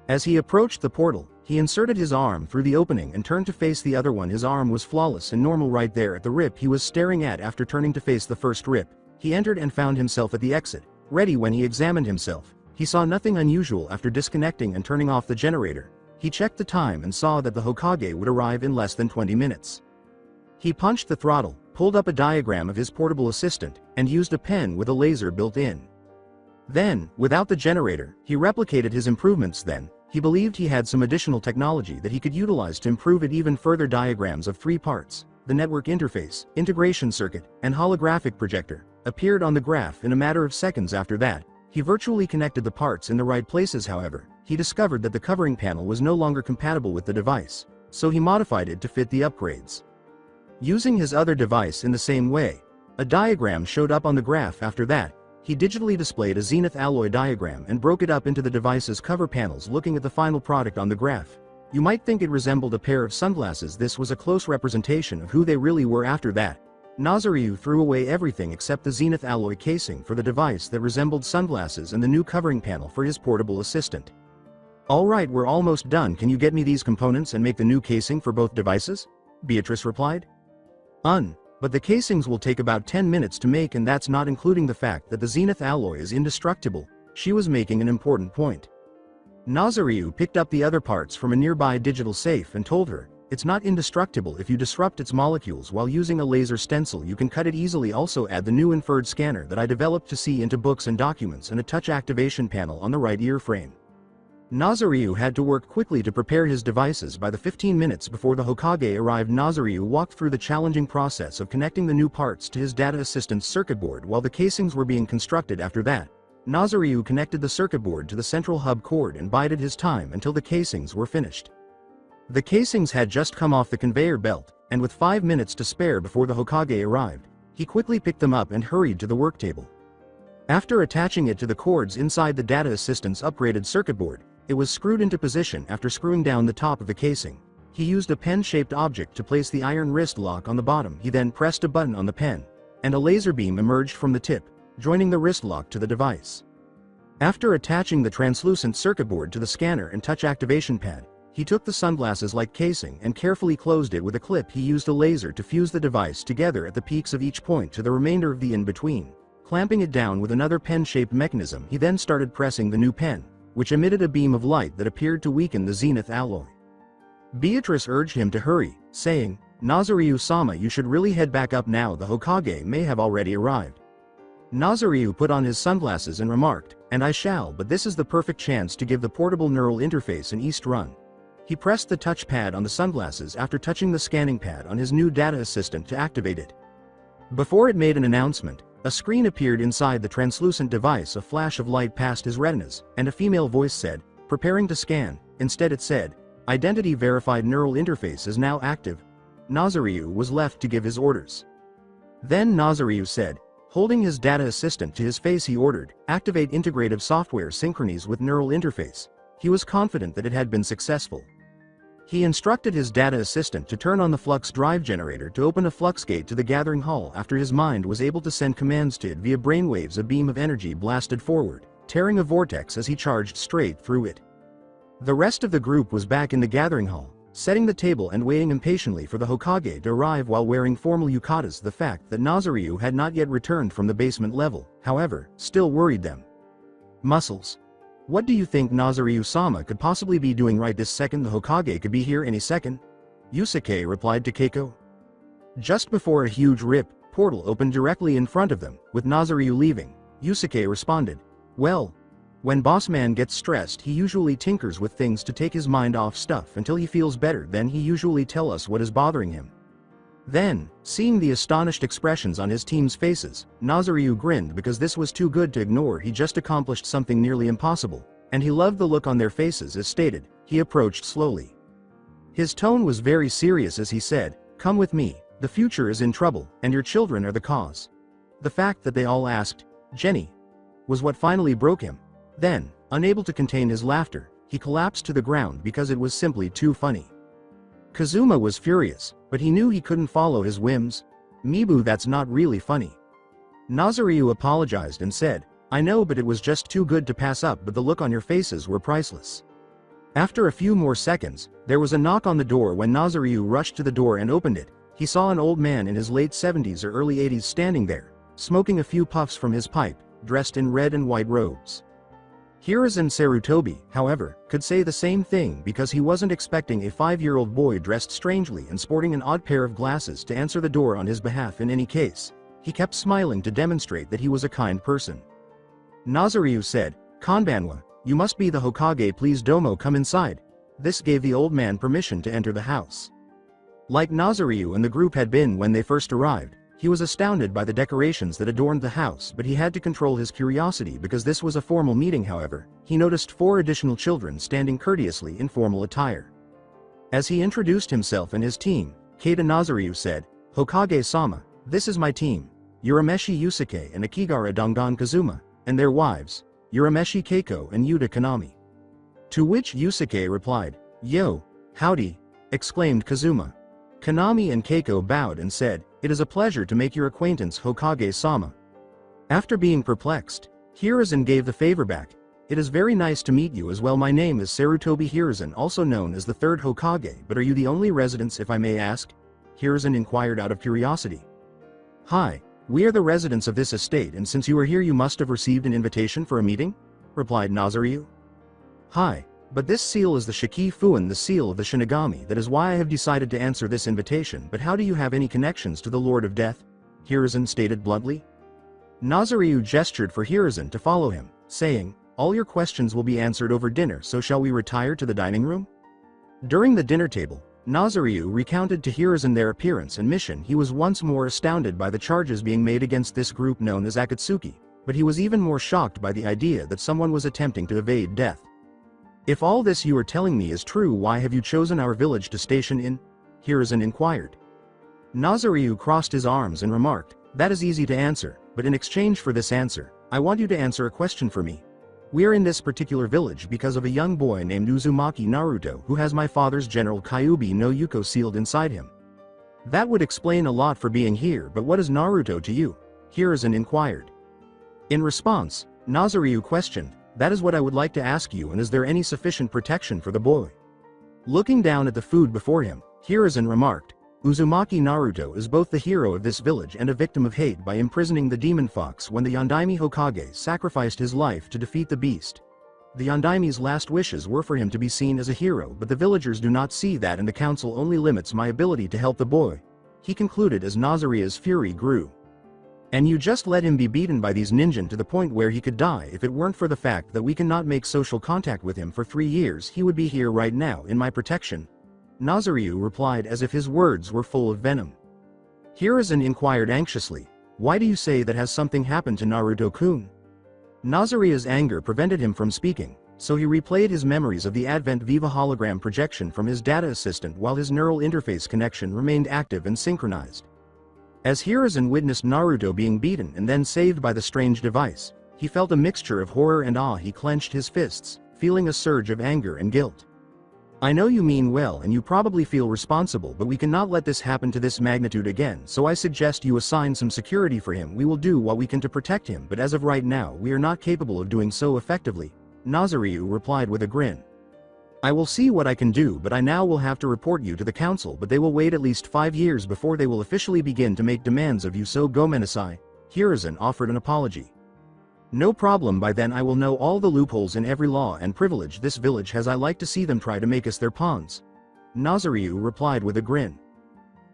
As he approached the portal, he inserted his arm through the opening and turned to face the other one. His arm was flawless and normal right there at the rip he was staring at. After turning to face the first rip, he entered and found himself at the exit, ready. When he examined himself, he saw nothing unusual. After disconnecting and turning off the generator, he checked the time and saw that the Hokage would arrive in less than 20 minutes. He punched the throttle, pulled up a diagram of his portable assistant, and used a pen with a laser built in. Then, without the generator, he replicated his improvements. Then, he believed he had some additional technology that he could utilize to improve it even further. Diagrams of 3 parts, the network interface, integration circuit, and holographic projector, appeared on the graph in a matter of seconds. After that, he virtually connected the parts in the right places. However, he discovered that the covering panel was no longer compatible with the device, so he modified it to fit the upgrades. Using his other device in the same way, a diagram showed up on the graph. After that, he digitally displayed a zenith alloy diagram and broke it up into the device's cover panels. Looking at the final product on the graph, you might think it resembled a pair of sunglasses. This was a close representation of who they really were. After that, Nazariu threw away everything except the zenith alloy casing for the device that resembled sunglasses and the new covering panel for his portable assistant. Alright, we're almost done. Can you get me these components and make the new casing for both devices? Beatrice replied. But the casings will take about 10 minutes to make, and that's not including the fact that the zenith alloy is indestructible. She was making an important point. Nazariu picked up the other parts from a nearby digital safe and told her, it's not indestructible. If you disrupt its molecules while using a laser stencil, you can cut it easily. Also add the new inferred scanner that I developed to see into books and documents and a touch activation panel on the right ear frame. Nazariu had to work quickly to prepare his devices. By the 15 minutes before the Hokage arrived, Nazariu walked through the challenging process of connecting the new parts to his data assistant's circuit board while the casings were being constructed. After that, Nazariu connected the circuit board to the central hub cord and bided his time until the casings were finished. The casings had just come off the conveyor belt, and with 5 minutes to spare before the Hokage arrived, he quickly picked them up and hurried to the work table. After attaching it to the cords inside the data assistant's upgraded circuit board, it was screwed into position after screwing down the top of the casing. He used a pen-shaped object to place the iron wrist lock on the bottom. He then pressed a button on the pen, and a laser beam emerged from the tip, joining the wrist lock to the device. After attaching the translucent circuit board to the scanner and touch activation pad, he took the sunglasses-like casing and carefully closed it with a clip. He used a laser to fuse the device together at the peaks of each point to the remainder of the in-between, clamping it down with another pen-shaped mechanism. He then started pressing the new pen, which emitted a beam of light that appeared to weaken the zenith alloy. Beatrice urged him to hurry, saying, "Nazaryu-sama, you should really head back up now. The Hokage may have already arrived." Nazaryu put on his sunglasses and remarked, "And I shall, but this is the perfect chance to give the portable neural interface an east run." He pressed the touch pad on the sunglasses after touching the scanning pad on his new data assistant to activate it. Before it made an announcement, a screen appeared inside the translucent device. A flash of light passed his retinas, and a female voice said, "Preparing to scan." Instead it said, "Identity verified neural interface is now active." Nazaryu was left to give his orders. Then Nazaryu said, holding his data assistant to his face, he ordered, "Activate integrative software synchronies with neural interface." He was confident that it had been successful. He instructed his data assistant to turn on the flux drive generator to open a flux gate to the gathering hall. After his mind was able to send commands to it via brainwaves, a beam of energy blasted forward, tearing a vortex as he charged straight through it. The rest of the group was back in the gathering hall, setting the table and waiting impatiently for the Hokage to arrive while wearing formal yukatas. The fact that Nazaryu had not yet returned from the basement level, however, still worried them. Muscles. What do you think Nazaryu-sama could possibly be doing right this second? The Hokage could be here any second. Yusuke replied to Keiko. Just before a huge portal opened directly in front of them, with Nazaryu leaving, Yusuke responded, "Well, when boss man gets stressed, he usually tinkers with things to take his mind off stuff until he feels better. Then he usually tell us what is bothering him." Then, seeing the astonished expressions on his team's faces, Nazaryu grinned because this was too good to ignore. He just accomplished something nearly impossible, and he loved the look on their faces. As stated, he approached slowly. His tone was very serious as he said, "Come with me, the future is in trouble, and your children are the cause." The fact that they all asked, "Jenny?" was what finally broke him. Then, unable to contain his laughter, he collapsed to the ground because it was simply too funny. Kazuma was furious, but he knew he couldn't follow his whims. "Mibu, that's not really funny." Nazaryu apologized and said, "I know, but it was just too good to pass up. But the look on your faces were priceless." After a few more seconds, there was a knock on the door. When Nazaryu rushed to the door and opened it, he saw an old man in his late 70s or early 80s standing there, smoking a few puffs from his pipe, dressed in red and white robes. Hiruzen Sarutobi, however, could say the same thing because he wasn't expecting a 5-year-old boy dressed strangely and sporting an odd pair of glasses to answer the door on his behalf. In any case, he kept smiling to demonstrate that he was a kind person. Nazaryu said, "Konbanwa, you must be the Hokage, please domo come inside." This gave the old man permission to enter the house. Like Nazaryu and the group had been when they first arrived, he was astounded by the decorations that adorned the house, but he had to control his curiosity because this was a formal meeting. However, he noticed 4 additional children standing courteously in formal attire. As he introduced himself and his team, Keita Nazaryu said, "Hokage-sama, this is my team, Urameshi Yusuke and Akigara Dangan Kazuma, and their wives, Urameshi Keiko and Yuta Kanami." To which Yusuke replied, "Yo, howdy," exclaimed Kazuma. Kanami and Keiko bowed and said, "It is a pleasure to make your acquaintance, Hokage-sama." After being perplexed, Hiruzen gave the favor back. "It is very nice to meet you as well. My name is Sarutobi Hiruzen, also known as the 3rd Hokage, but are you the only residents, if I may ask?" Hiruzen inquired out of curiosity. "Hi, we are the residents of this estate, and since you are here you must have received an invitation for a meeting?" replied Nazaryu. "Hi. But this seal is the Shiki Fuin, the seal of the Shinigami. That is why I have decided to answer this invitation. But how do you have any connections to the Lord of Death?" Hiruzen stated bluntly. Nazaryu gestured for Hiruzen to follow him, saying, "All your questions will be answered over dinner, so shall we retire to the dining room?" During the dinner table, Nazaryu recounted to Hiruzen their appearance and mission. He was once more astounded by the charges being made against this group known as Akatsuki, but he was even more shocked by the idea that someone was attempting to evade death. "If all this you are telling me is true, why have you chosen our village to station in?" Hiruzen inquired. Nazaryu crossed his arms and remarked, "That is easy to answer, but in exchange for this answer, I want you to answer a question for me. We are in this particular village because of a young boy named Uzumaki Naruto who has my father's General Kyuubi no Yuko sealed inside him. That would explain a lot for being here, but what is Naruto to you? Hiruzen inquired. In response, Nazaryu questioned, that is what I would like to ask you, and is there any sufficient protection for the boy? Looking down at the food before him, Hiruzen remarked, Uzumaki Naruto is both the hero of this village and a victim of hate by imprisoning the demon fox when the Yondaime Hokage sacrificed his life to defeat the beast. The Yondaime's last wishes were for him to be seen as a hero, but the villagers do not see that, and the council only limits my ability to help the boy. He concluded as Nazaria's fury grew. And you just let him be beaten by these ninja to the point where he could die. If it weren't for the fact that we cannot make social contact with him for 3 years, he would be here right now in my protection. Nazaryu replied as if his words were full of venom. Hiruzen inquired anxiously, why do you say that? Has something happened to Naruto-kun? Nazaria's anger prevented him from speaking, so he replayed his memories of the Advent Viva hologram projection from his data assistant while his neural interface connection remained active and synchronized. As Hiruzen witnessed Naruto being beaten and then saved by the strange device, he felt a mixture of horror and awe. He clenched his fists, feeling a surge of anger and guilt. I know you mean well and you probably feel responsible, but we cannot let this happen to this magnitude again, so I suggest you assign some security for him. We will do what we can to protect him, but as of right now we are not capable of doing so effectively, Nazaryu replied with a grin. I will see what I can do, but I now will have to report you to the council, but they will wait at least 5 years before they will officially begin to make demands of you, so Gomenasai. Hiruzen offered an apology. No problem, by then I will know all the loopholes in every law and privilege this village has. I like to see them try to make us their pawns. Nazaryu replied with a grin.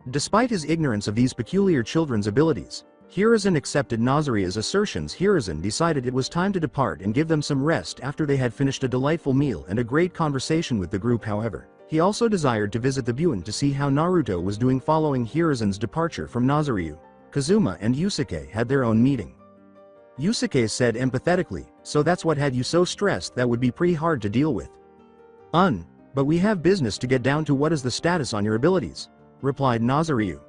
Despite his ignorance of these peculiar children's abilities, Hiruzen accepted Nazaria's assertions. Hiruzen decided it was time to depart and give them some rest after they had finished a delightful meal and a great conversation with the group. However, he also desired to visit the Buin to see how Naruto was doing. Following Hiruzen's departure from Nazaryu, Kazuma and Yusuke had their own meeting. Yusuke said empathetically, so that's what had you so stressed? That would be pretty hard to deal with. But we have business to get down to. What is the status on your abilities? Replied Nazaryu.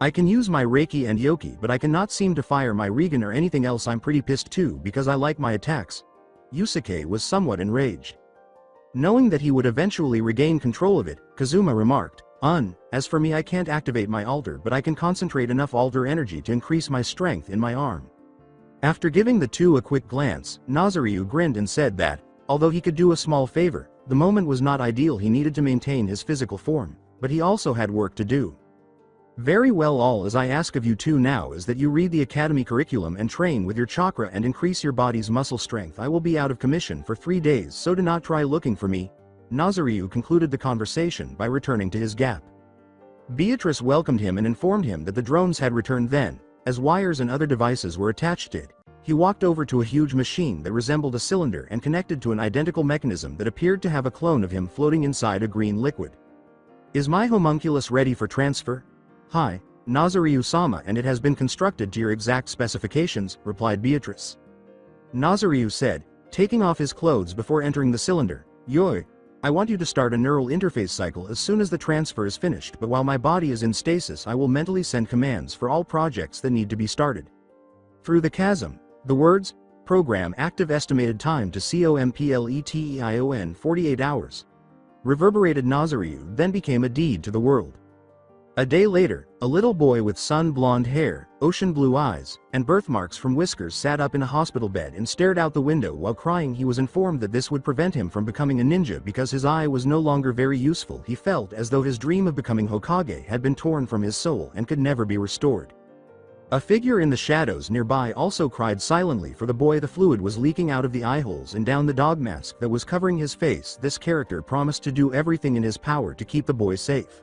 I can use my Reiki and Yoki, but I cannot seem to fire my Regan or anything else. I'm pretty pissed too because I like my attacks. Yusuke was somewhat enraged. Knowing that he would eventually regain control of it, Kazuma remarked, as for me, I can't activate my altar, but I can concentrate enough altar energy to increase my strength in my arm. After giving the two a quick glance, Nazaryu grinned and said that, although he could do a small favor, the moment was not ideal. He needed to maintain his physical form, but he also had work to do. Very well, all as I ask of you two now is that you read the academy curriculum and train with your chakra and increase your body's muscle strength. I will be out of commission for 3 days, so do not try looking for me. Nazaryu concluded the conversation by returning to his gap. Beatrice welcomed him and informed him that the drones had returned. Then, as wires and other devices were attached to it, he walked over to a huge machine that resembled a cylinder and connected to an identical mechanism that appeared to have a clone of him floating inside a green liquid. Is my homunculus ready for transfer? Hi, Nazaryu-sama, and it has been constructed to your exact specifications, replied Beatrice. Nazaryu said, taking off his clothes before entering the cylinder. Yoi, I want you to start a neural interface cycle as soon as the transfer is finished, but while my body is in stasis I will mentally send commands for all projects that need to be started. Through the chasm, the words, program active, estimated time to COMPLETEION 48 hours, reverberated. Nazaryu then became a deed to the world. A day later, a little boy with sun-blonde hair, ocean blue eyes, and birthmarks from whiskers sat up in a hospital bed and stared out the window while crying. He was informed that this would prevent him from becoming a ninja because his eye was no longer very useful. He felt as though his dream of becoming Hokage had been torn from his soul and could never be restored. A figure in the shadows nearby also cried silently for the boy. The fluid was leaking out of the eye holes and down the dog mask that was covering his face. This character promised to do everything in his power to keep the boy safe.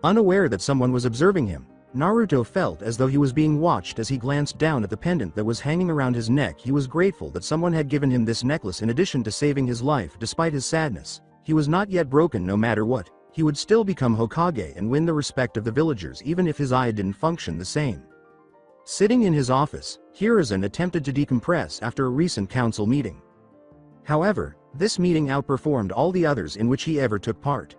Unaware that someone was observing him, Naruto felt as though he was being watched. As he glanced down at the pendant that was hanging around his neck, he was grateful that someone had given him this necklace in addition to saving his life. Despite his sadness, he was not yet broken. No matter what, he would still become Hokage and win the respect of the villagers even if his eye didn't function the same. Sitting in his office, Hiruzen attempted to decompress after a recent council meeting. However, this meeting outperformed all the others in which he ever took part.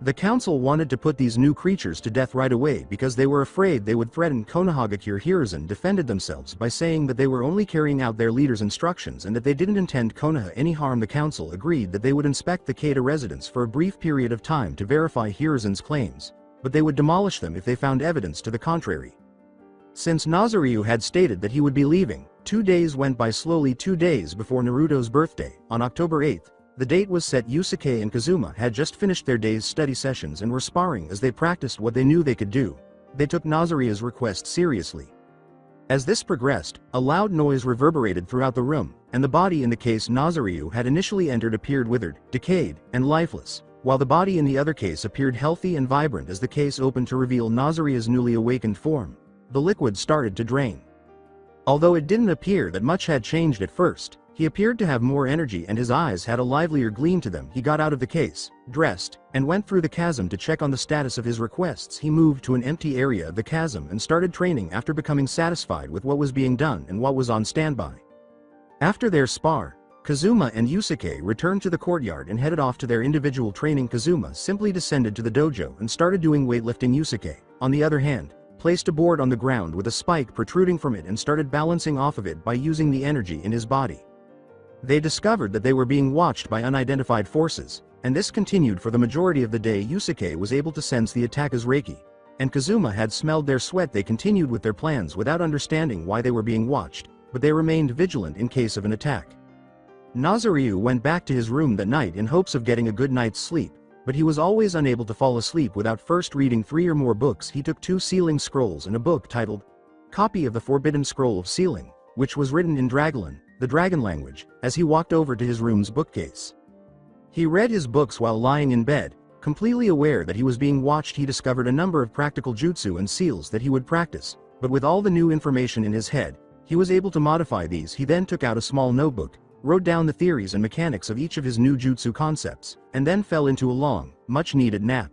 The council wanted to put these new creatures to death right away because they were afraid they would threaten Konohagakure. Hiruzen defended themselves by saying that they were only carrying out their leader's instructions and that they didn't intend Konoha any harm. The council agreed that they would inspect the Keita residence for a brief period of time to verify Hiruzen's claims, but they would demolish them if they found evidence to the contrary. Since Nazaryu had stated that he would be leaving, 2 days went by slowly. 2 days before Naruto's birthday, on October 8th, the date was set. Yusuke and Kazuma had just finished their day's study sessions and were sparring as they practiced what they knew they could do. They took Nazaryu's request seriously. As this progressed, a loud noise reverberated throughout the room, and the body in the case Nazaryu had initially entered appeared withered, decayed, and lifeless, while the body in the other case appeared healthy and vibrant. As the case opened to reveal Nazaryu's newly awakened form, the liquid started to drain. Although it didn't appear that much had changed at first, he appeared to have more energy and his eyes had a livelier gleam to them. He got out of the case, dressed, and went through the chasm to check on the status of his requests. He moved to an empty area of the chasm and started training after becoming satisfied with what was being done and what was on standby. After their spar, Kazuma and Yusuke returned to the courtyard and headed off to their individual training. Kazuma simply descended to the dojo and started doing weightlifting. Yusuke, on the other hand, placed a board on the ground with a spike protruding from it and started balancing off of it by using the energy in his body. They discovered that they were being watched by unidentified forces, and this continued for the majority of the day. Yusuke was able to sense the attacker's Reiki, and Kazuma had smelled their sweat. They continued with their plans without understanding why they were being watched, but they remained vigilant in case of an attack. Nazaryu went back to his room that night in hopes of getting a good night's sleep, but he was always unable to fall asleep without first reading 3 or more books. He took 2 sealing scrolls and a book titled Copy of the Forbidden Scroll of Sealing, which was written in Dragolan, the dragon language, as he walked over to his room's bookcase. He read his books while lying in bed, completely aware that he was being watched. He discovered a number of practical jutsu and seals that he would practice, but with all the new information in his head, he was able to modify these. He then took out a small notebook, wrote down the theories and mechanics of each of his new jutsu concepts, and then fell into a long, much-needed nap.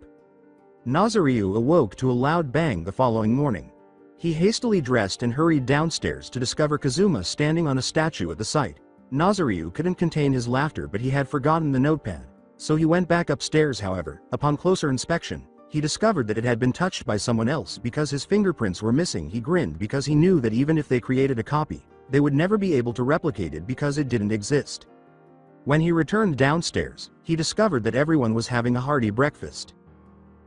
Nazaryu awoke to a loud bang the following morning. He hastily dressed and hurried downstairs to discover Kazuma standing on a statue at the site. Nazaryu couldn't contain his laughter, but he had forgotten the notepad, so he went back upstairs. However, upon closer inspection, he discovered that it had been touched by someone else because his fingerprints were missing. He grinned because he knew that even if they created a copy, they would never be able to replicate it because it didn't exist. When he returned downstairs, he discovered that everyone was having a hearty breakfast.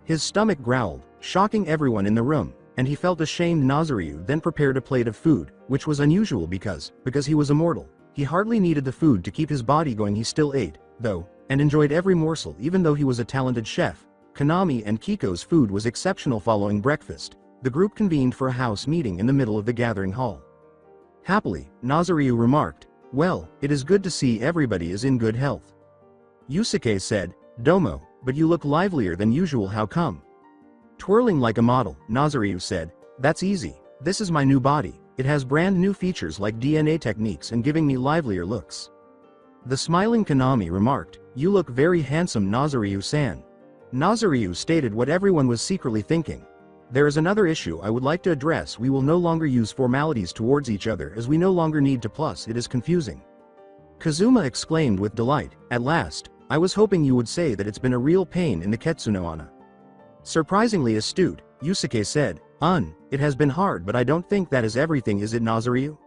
His stomach growled, shocking everyone in the room, and he felt ashamed. Nazaryu then prepared a plate of food, which was unusual because he was immortal. He hardly needed the food to keep his body going. He still ate, though, and enjoyed every morsel. Even though he was a talented chef, Konami and Kiko's food was exceptional. Following breakfast, the group convened for a house meeting in the middle of the gathering hall. Happily, Nazaryu remarked, "Well, it is good to see everybody is in good health." Yusuke said, "Domo, but you look livelier than usual. How come?" Twirling like a model, Nazaryu said, "That's easy. This is my new body. It has brand new features like DNA techniques and giving me livelier looks." The smiling Konami remarked, "You look very handsome, Nazaryu-san." Nazaryu stated what everyone was secretly thinking. "There is another issue I would like to address. We will no longer use formalities towards each other as we no longer need to. Plus, it is confusing." Kazuma exclaimed with delight, "At last, I was hoping you would say that it's been a real pain in the Ketsuno-ana." Surprisingly astute, Yusuke said, It has been hard, but I don't think that is everything, is it, Nazaryu?"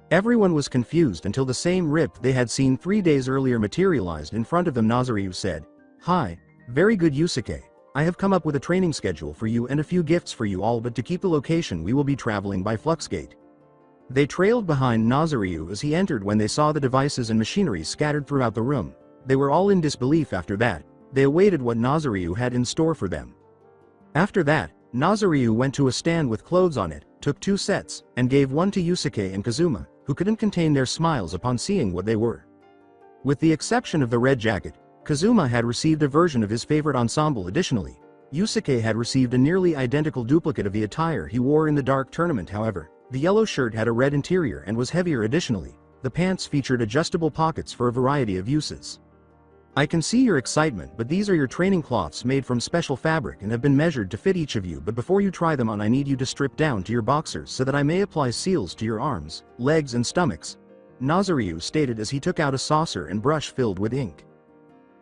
Everyone was confused until the same rip they had seen 3 days earlier materialized in front of them. Nazaryu said, "Hi, very good, Yusuke. I have come up with a training schedule for you and a few gifts for you all, but to keep the location we will be traveling by Fluxgate." They trailed behind Nazaryu as he entered. When they saw the devices and machinery scattered throughout the room, they were all in disbelief. After that, they awaited what Nazaryu had in store for them. After that, Nazaryu went to a stand with clothes on it, took 2 sets, and gave one to Yusuke and Kazuma, who couldn't contain their smiles upon seeing what they were. With the exception of the red jacket, Kazuma had received a version of his favorite ensemble. Additionally, Yusuke had received a nearly identical duplicate of the attire he wore in the dark tournament. However, the yellow shirt had a red interior and was heavier. Additionally, the pants featured adjustable pockets for a variety of uses. "I can see your excitement, but these are your training cloths made from special fabric and have been measured to fit each of you. But before you try them on, I need you to strip down to your boxers so that I may apply seals to your arms, legs and stomachs," Nazaryu stated as he took out a saucer and brush filled with ink.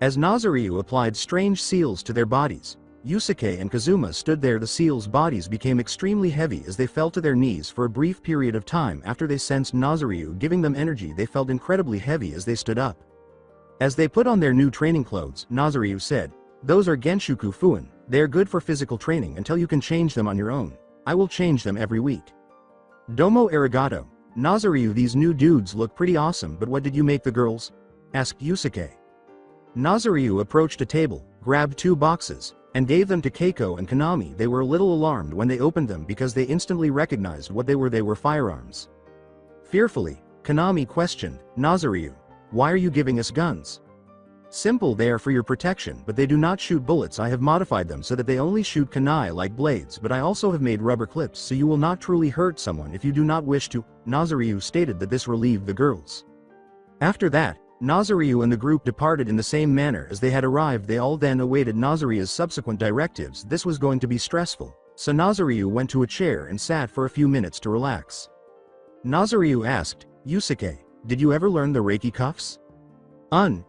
As Nazaryu applied strange seals to their bodies, Yusuke and Kazuma stood there. The seals' bodies became extremely heavy as they fell to their knees for a brief period of time. After they sensed Nazaryu giving them energy, they felt incredibly heavy as they stood up. As they put on their new training clothes, Nazaryu said, "Those are Genshuku Fuin. They are good for physical training until you can change them on your own. I will change them every week." "Domo arigato. Nazaryu, these new dudes look pretty awesome, but what did you make the girls?" asked Yusuke. Nazaryu approached a table, grabbed 2 boxes, and gave them to Keiko and Konami. They were a little alarmed when they opened them because they instantly recognized what they were. They were firearms. Fearfully, Konami questioned, "Nazaryu, why are you giving us guns?" "Simple, they are for your protection, but they do not shoot bullets. I have modified them so that they only shoot kunai like blades, but I also have made rubber clips so you will not truly hurt someone if you do not wish to." Nazaryu stated that this relieved the girls. After that, Nazaryu and the group departed in the same manner as they had arrived. They all then awaited Nazaryu's subsequent directives. This was going to be stressful, so Nazaryu went to a chair and sat for a few minutes to relax. Nazaryu asked, "Yusuke, did you ever learn the Reiki cuffs?"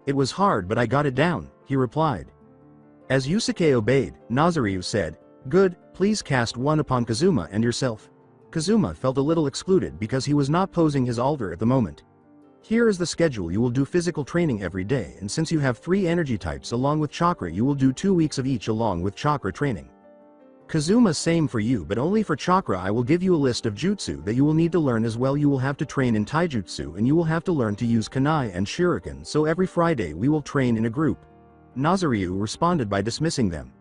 It was hard but I got it down," he replied. As Yusuke obeyed, Nazaryu said, "Good, please cast one upon Kazuma and yourself." Kazuma felt a little excluded because he was not posing his altar at the moment. "Here is the schedule. You will do physical training every day, and since you have 3 energy types along with chakra, you will do 2 weeks of each along with chakra training." Kazuma, same for you, but only for chakra. I will give you a list of jutsu that you will need to learn as well. You will have to train in taijutsu and you will have to learn to use kunai and shuriken, so every Friday we will train in a group. Nazaryu responded by dismissing them.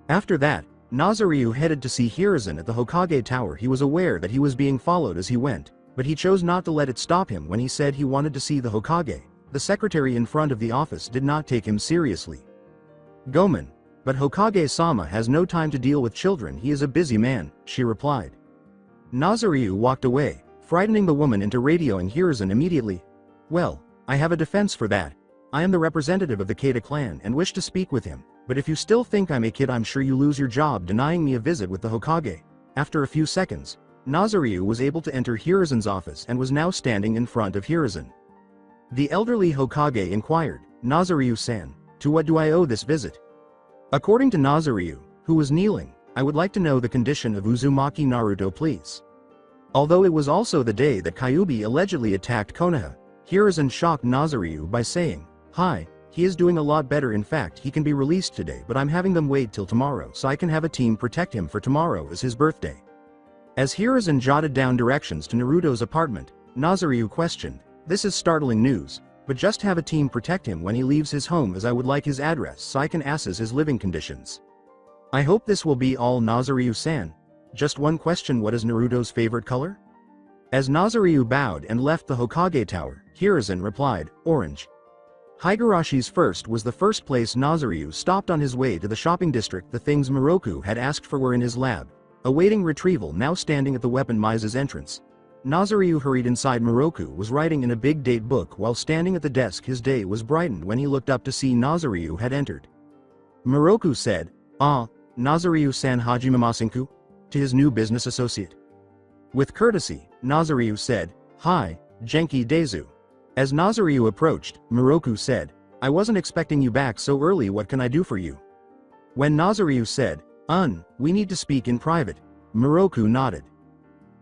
After that, Nazaryu headed to see Hiruzen at the Hokage Tower. He was aware that he was being followed as he went, but he chose not to let it stop him when he said he wanted to see the Hokage. The secretary in front of the office did not take him seriously. "Gomen, but Hokage-sama has no time to deal with children. He is a busy man," she replied. Nazaryu walked away, frightening the woman into radioing Hiruzen immediately. "Well, I have a defense for that. I am the representative of the Keita clan and wish to speak with him, but if you still think I'm a kid, I'm sure you lose your job denying me a visit with the Hokage." After a few seconds, Nazaryu was able to enter Hiruzen's office and was now standing in front of Hiruzen. The elderly Hokage inquired, "Nazaryu-san, to what do I owe this visit?" According to Nazaryu, who was kneeling, "I would like to know the condition of Uzumaki Naruto, please." Although it was also the day that Kyuubi allegedly attacked Konoha, Hiruzen shocked Nazaryu by saying, "Hi, he is doing a lot better. In fact, he can be released today, but I'm having them wait till tomorrow so I can have a team protect him, for tomorrow is his birthday." As Hiruzen jotted down directions to Naruto's apartment, Nazaryu questioned, "This is startling news, but just have a team protect him when he leaves his home, as I would like his address so I can assess his living conditions." "I hope this will be all, Nazaryu-san. Just one question, what is Naruto's favorite color?" As Nazaryu bowed and left the Hokage Tower, Hiruzen replied, "Orange." Higarashi's first was the first place Nazaryu stopped on his way to the shopping district. The things Moroku had asked for were in his lab, awaiting retrieval. Now standing at the weapon Mise's entrance, Nazaryu hurried inside. Moroku was writing in a big date book while standing at the desk. His day was brightened when he looked up to see Nazaryu had entered. Moroku said, "Ah, Nazaryu-san, hajimemashinku," to his new business associate. With courtesy, Nazaryu said, "Hi, Genki Dezu." As Nazaryu approached, Moroku said, "I wasn't expecting you back so early. What can I do for you?" When Nazaryu said, "We need to speak in private," Moroku nodded.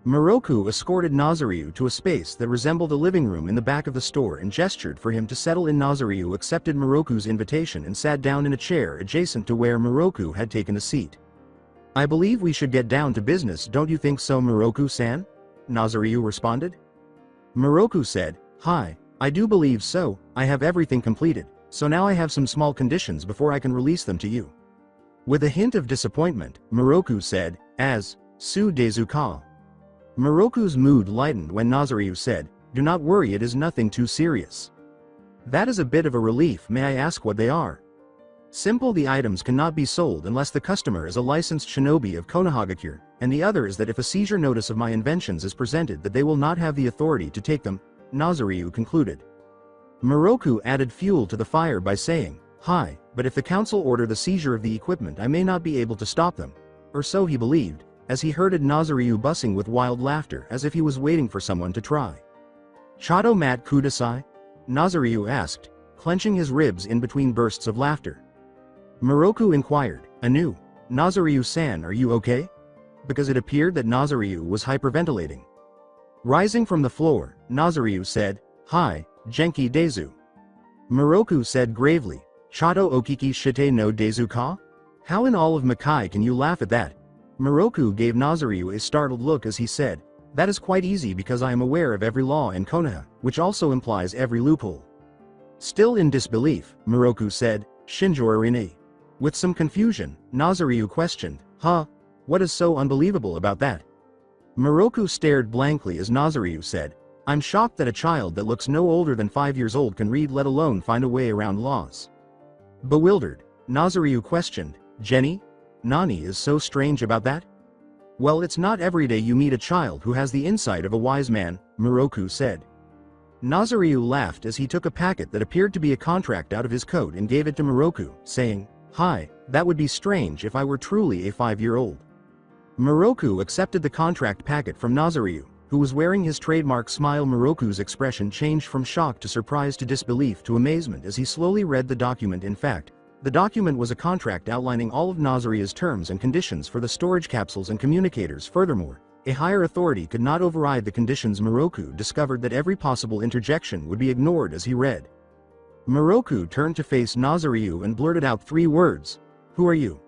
Moroku escorted Nazaryu to a space that resembled a living room in the back of the store and gestured for him to settle in. Nazaryu accepted Moroku's invitation and sat down in a chair adjacent to where Moroku had taken a seat. "I believe we should get down to business, don't you think so, Moroku-san?" Nazaryu responded. Moroku said, "Hi, I do believe so. I have everything completed, so now I have some small conditions before I can release them to you." With a hint of disappointment, Moroku said, "As Su Dezuka." Moroku's mood lightened when Nazaryu said, "Do not worry, it is nothing too serious." "That is a bit of a relief. May I ask what they are?" "Simple, the items cannot be sold unless the customer is a licensed shinobi of Konohagakure, and the other is that if a seizure notice of my inventions is presented, that they will not have the authority to take them," Nazaryu concluded. Moroku added fuel to the fire by saying, "Hi, but if the council order the seizure of the equipment, I may not be able to stop them." Or so he believed, as he heard Nazaryu buzzing with wild laughter as if he was waiting for someone to try. "Chato mat kudasai?" Nazaryu asked, clenching his ribs in between bursts of laughter. Moroku inquired, anew, Nazaryu-san, are you okay? Because it appeared that Nazaryu was hyperventilating. Rising from the floor, Nazaryu said, Hi, Genki Dezu. Moroku said gravely, Chato okiki shite no dezu ka? How in all of Makai can you laugh at that? Moroku gave Nazaryu a startled look as he said, That is quite easy because I am aware of every law in Konoha, which also implies every loophole. Still in disbelief, Moroku said, Shinjori. With some confusion, Nazaryu questioned, Huh? What is so unbelievable about that? Moroku stared blankly as Nazaryu said, I'm shocked that a child that looks no older than 5 years old can read, let alone find a way around laws. Bewildered, Nazaryu questioned, Jenny? Nani is so strange about that? Well, it's not every day you meet a child who has the insight of a wise man, Moroku said. Nazaryu laughed as he took a packet that appeared to be a contract out of his coat and gave it to Moroku, saying, Hi, that would be strange if I were truly a 5-year-old. Moroku accepted the contract packet from Nazaryu, who was wearing his trademark smile. Moroku's expression changed from shock to surprise to disbelief to amazement as he slowly read the document. In fact, the document was a contract outlining all of Nazaryu's terms and conditions for the storage capsules and communicators. Furthermore, a higher authority could not override the conditions. Moroku discovered that every possible interjection would be ignored as he read. Moroku turned to face Nazaryu and blurted out 3 words. Who are you?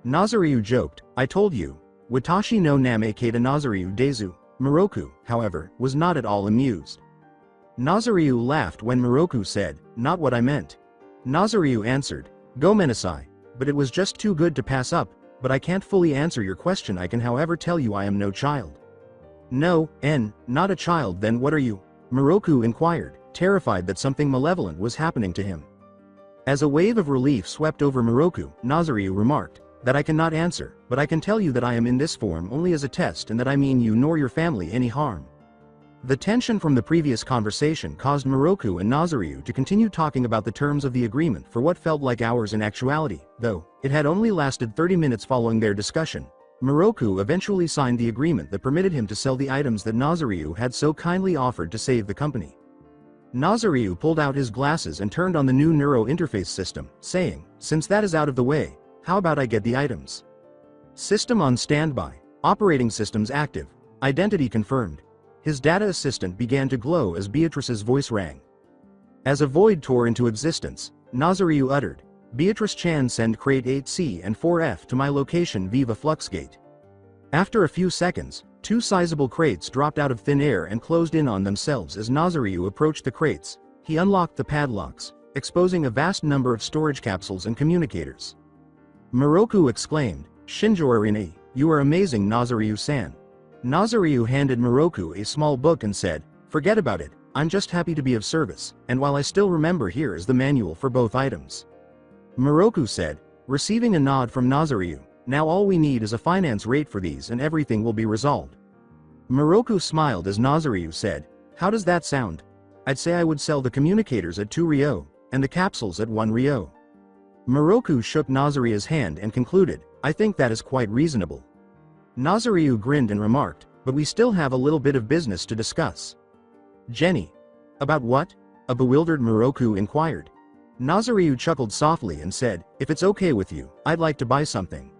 Nazaryu joked, I told you. Watashi no name kata Nazaryu dezu. Moroku, however, was not at all amused. Nazaryu laughed when Moroku said, Not what I meant. Nazaryu answered, Gomenasai, but it was just too good to pass up, but I can't fully answer your question. I can however tell you I am no child. No, not a child. Then what are you? Moroku inquired, terrified that something malevolent was happening to him. As a wave of relief swept over Moroku, Nazaryu remarked, That I cannot answer, but I can tell you that I am in this form only as a test and that I mean you nor your family any harm. The tension from the previous conversation caused Moroku and Nazaryu to continue talking about the terms of the agreement for what felt like hours in actuality, though it had only lasted 30 minutes. Following their discussion, Moroku eventually signed the agreement that permitted him to sell the items that Nazaryu had so kindly offered to save the company. Nazaryu pulled out his glasses and turned on the new neuro interface system, saying, Since that is out of the way, how about I get the items? System on standby. Operating systems active. Identity confirmed. His data assistant began to glow as Beatrice's voice rang. As a void tore into existence, Nazaryu uttered, Beatrice Chan, send crate 8C and 4F to my location Viva Fluxgate. After a few seconds, 2 sizable crates dropped out of thin air and closed in on themselves. As Nazaryu approached the crates, he unlocked the padlocks, exposing a vast number of storage capsules and communicators. Moroku exclaimed, Shinjori, you are amazing, Nazaryu-san. Nazaryu handed Moroku a small book and said, Forget about it, I'm just happy to be of service, and while I still remember, here is the manual for both items. Moroku said, receiving a nod from Nazaryu, Now all we need is a finance rate for these and everything will be resolved. Moroku smiled as Nazaryu said, How does that sound? I'd say I would sell the communicators at 2 ryo, and the capsules at 1 ryo. Moroku shook Nazaryu's hand and concluded, I think that is quite reasonable. Nazaryu grinned and remarked, But we still have a little bit of business to discuss. Jenny. About what? A bewildered Moroku inquired. Nazaryu chuckled softly and said, If it's okay with you, I'd like to buy something.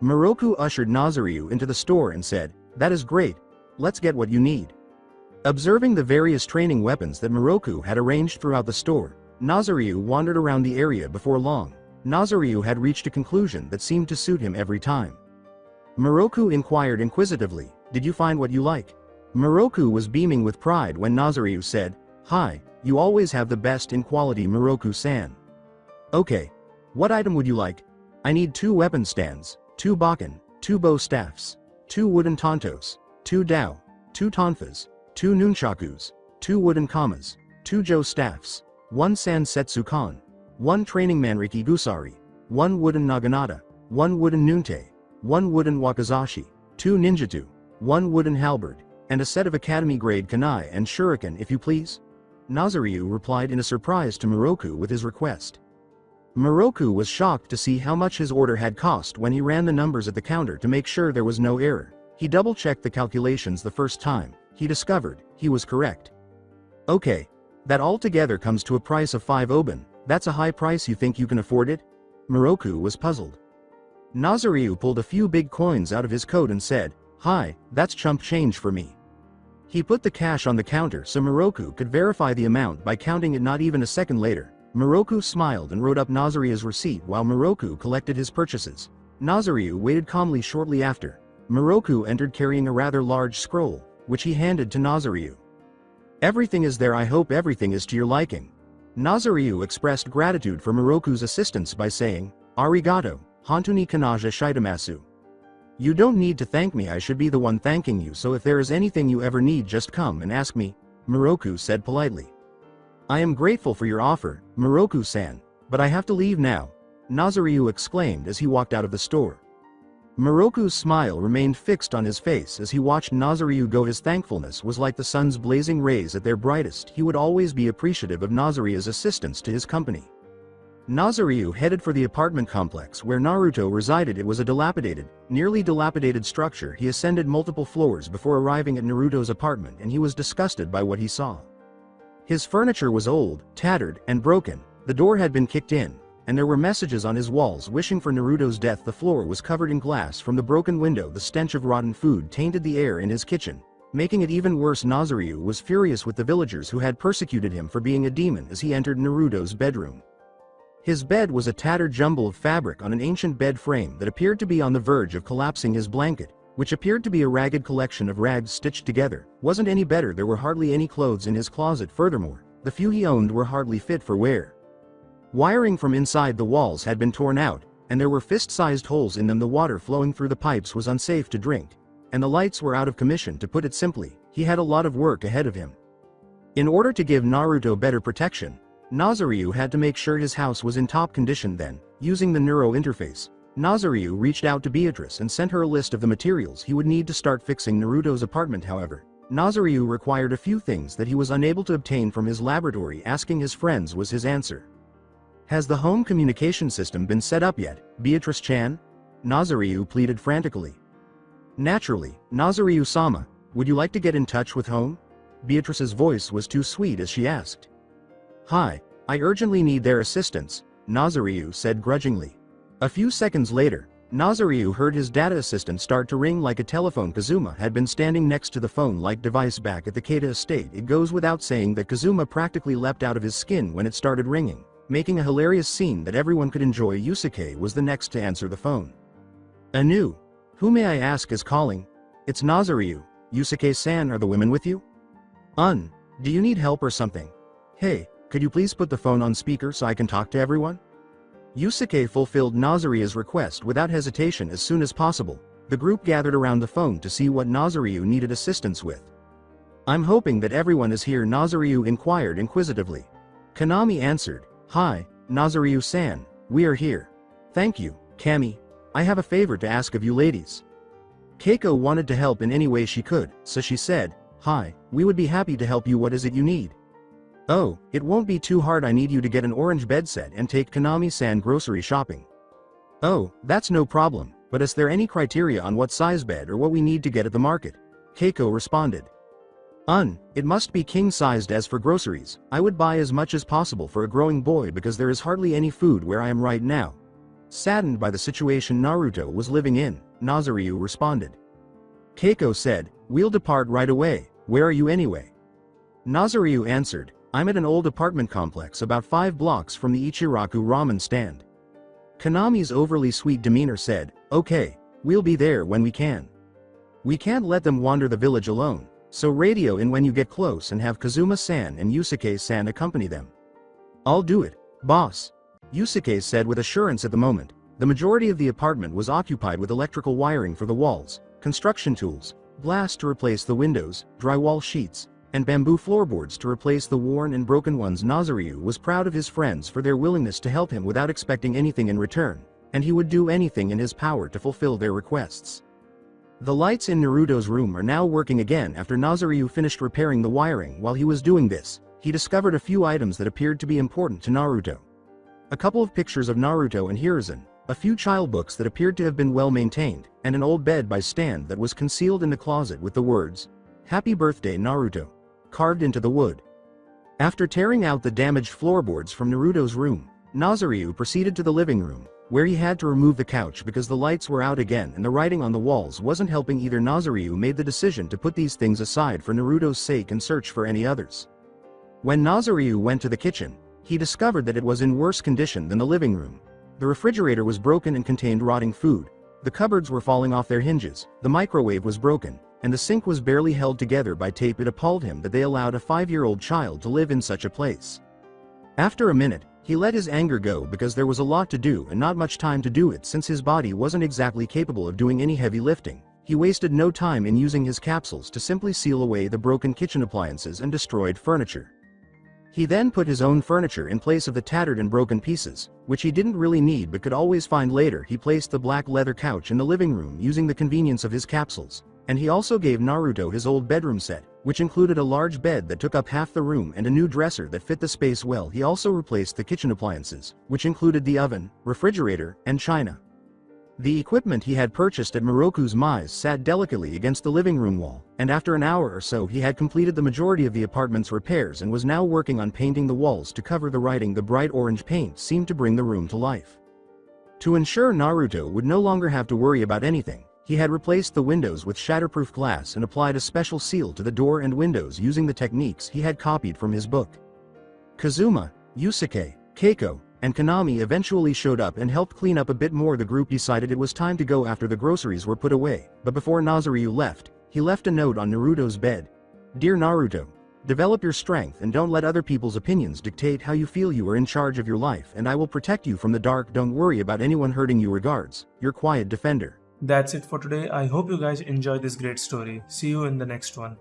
Moroku ushered Nazaryu into the store and said, That is great, let's get what you need. Observing the various training weapons that Moroku had arranged throughout the store, Nazaryu wandered around the area. Before long, Nazaryu had reached a conclusion that seemed to suit him every time. Moroku inquired inquisitively, Did you find what you like? Moroku was beaming with pride when Nazaryu said, Hi, you always have the best in quality, Moroku-san. Okay. What item would you like? I need 2 weapon stands, 2 bakken, 2 bow staffs, 2 wooden tantos, 2 dao, 2 tonfas, 2 nunchakus, 2 wooden kamas, 2 jo staffs, 1 sansetsu kan, 1 training manriki gusari, 1 wooden naginata, 1 wooden nunte, 1 wooden wakizashi, 2 ninjutsu, 1 wooden halberd, and a set of academy-grade kunai and shuriken if you please. Nazaryu replied in a surprise to Moroku with his request. Moroku was shocked to see how much his order had cost. When he ran the numbers at the counter to make sure there was no error, he double-checked the calculations the first time. He discovered he was correct. Okay. That altogether comes to a price of 5 oben. That's a high price. You think you can afford it? Moroku was puzzled. Nazariu pulled a few big coins out of his coat and said, "Hi, that's chump change for me." He put the cash on the counter so Moroku could verify the amount by counting it. Not even a second later, Moroku smiled and wrote up Nazariu's receipt while Moroku collected his purchases. Nazariu waited calmly. Shortly after, Moroku entered carrying a rather large scroll, which he handed to Nazariu. "Everything is there. I hope everything is to your liking." Nazariu expressed gratitude for Moroku's assistance by saying, "Arigato, Hantuni Kanaja Shitamasu." "You don't need to thank me. I should be the one thanking you, so if there is anything you ever need, just come and ask me," Moroku said politely. "I am grateful for your offer, Moroku-san, but I have to leave now," Nazariu exclaimed as he walked out of the store. Moroku's smile remained fixed on his face as he watched Nazariu go. His thankfulness was like the sun's blazing rays at their brightest. He would always be appreciative of Nazariu's assistance to his company. Nazariu headed for the apartment complex where Naruto resided. It was a nearly dilapidated structure. He ascended multiple floors before arriving at Naruto's apartment, and he was disgusted by what he saw. His furniture was old, tattered, and broken. The door had been kicked in, and there were messages on his walls wishing for Naruto's death. The floor was covered in glass from the broken window. The stench of rotten food tainted the air in his kitchen, making it even worse. Nazariu was furious with the villagers who had persecuted him for being a demon as he entered Naruto's bedroom. His bed was a tattered jumble of fabric on an ancient bed frame that appeared to be on the verge of collapsing. His blanket, which appeared to be a ragged collection of rags stitched together, wasn't any better. There were hardly any clothes in his closet. Furthermore, the few he owned were hardly fit for wear. Wiring from inside the walls had been torn out, and there were fist-sized holes in them. The water flowing through the pipes was unsafe to drink, and the lights were out of commission. To put it simply, he had a lot of work ahead of him. In order to give Naruto better protection, Nazariu had to make sure his house was in top condition. Then, using the neuro interface, Nazariu reached out to Beatrice and sent her a list of the materials he would need to start fixing Naruto's apartment. However, Nazariu required a few things that he was unable to obtain from his laboratory. Asking his friends was his answer. "Has the home communication system been set up yet, Beatrice-chan?" Nazariu pleaded frantically. "Naturally, Nazariu-sama, would you like to get in touch with home?" Beatrice's voice was too sweet as she asked. "Hi, I urgently need their assistance," Nazariu said grudgingly. A few seconds later, Nazariu heard his data assistant start to ring like a telephone. Kazuma had been standing next to the phone-like device back at the Keita estate. It goes without saying that Kazuma practically leapt out of his skin when it started ringing, making a hilarious scene that everyone could enjoy. Yusuke was the next to answer the phone. "Anu, who may I ask is calling?" "It's Nazariu. Yusuke-san, are the women with you?" Do you need help or something?" "Hey, could you please put the phone on speaker so I can talk to everyone?" Yusuke fulfilled Nazariu's request without hesitation. As soon as possible, the group gathered around the phone to see what Nazariu needed assistance with. "I'm hoping that everyone is here," Nazariu inquired inquisitively. Kanami answered, "Hi, Nazariu-san, we are here." "Thank you, Kami. I have a favor to ask of you ladies." Keiko wanted to help in any way she could, so she said, "Hi, we would be happy to help you. What is it you need?" "Oh, it won't be too hard. I need you to get an orange bed set and take Kanami-san grocery shopping." "Oh, that's no problem, but is there any criteria on what size bed or what we need to get at the market?" Keiko responded. It must be king-sized. As for groceries, I would buy as much as possible for a growing boy because there is hardly any food where I am right now." Saddened by the situation Naruto was living in, Nazariu responded. Keiko said, "We'll depart right away. Where are you anyway?" Nazariu answered, "I'm at an old apartment complex about 5 blocks from the Ichiraku ramen stand." Kanami's overly sweet demeanor said, "Okay, we'll be there when we can. We can't let them wander the village alone, so radio in when you get close and have Kazuma-san and Yusuke-san accompany them." "I'll do it, boss," Yusuke said with assurance. At the moment, the majority of the apartment was occupied with electrical wiring for the walls, construction tools, glass to replace the windows, drywall sheets, and bamboo floorboards to replace the worn and broken ones. Nazariu was proud of his friends for their willingness to help him without expecting anything in return, and he would do anything in his power to fulfill their requests. The lights in Naruto's room are now working again. After Nazariu finished repairing the wiring, while he was doing this, he discovered a few items that appeared to be important to Naruto. A couple of pictures of Naruto and Hiruzen, a few child books that appeared to have been well maintained, and an old bed by stand that was concealed in the closet with the words, "Happy Birthday Naruto," carved into the wood. After tearing out the damaged floorboards from Naruto's room, Nazaryu proceeded to the living room, where he had to remove the couch because the lights were out again and the writing on the walls wasn't helping either. Nazaryu made the decision to put these things aside for Naruto's sake and search for any others. When Nazaryu went to the kitchen, he discovered that it was in worse condition than the living room. The refrigerator was broken and contained rotting food, the cupboards were falling off their hinges, the microwave was broken, and the sink was barely held together by tape. It appalled him that they allowed a 5-year-old child to live in such a place. After a minute, he let his anger go because there was a lot to do and not much time to do it since his body wasn't exactly capable of doing any heavy lifting. He wasted no time in using his capsules to simply seal away the broken kitchen appliances and destroyed furniture. He then put his own furniture in place of the tattered and broken pieces, which he didn't really need but could always find later. He placed the black leather couch in the living room using the convenience of his capsules, and he also gave Naruto his old bedroom set, which included a large bed that took up half the room and a new dresser that fit the space well. He also replaced the kitchen appliances, which included the oven, refrigerator, and china. The equipment he had purchased at Moroku's Mise sat delicately against the living room wall, and after an hour or so he had completed the majority of the apartment's repairs and was now working on painting the walls to cover the writing. The bright orange paint seemed to bring the room to life. To ensure Naruto would no longer have to worry about anything, he had replaced the windows with shatterproof glass and applied a special seal to the door and windows using the techniques he had copied from his book. Kazuma, Yusuke, Keiko, and Konami eventually showed up and helped clean up a bit more. The group decided it was time to go after the groceries were put away, but before Nazaryu left, he left a note on Naruto's bed. Dear Naruto, develop your strength and don't let other people's opinions dictate how you feel. You are in charge of your life and I will protect you from the dark. Don't worry about anyone hurting you. Regards, your quiet defender. That's it for today. I hope you guys enjoyed this great story. See you in the next one.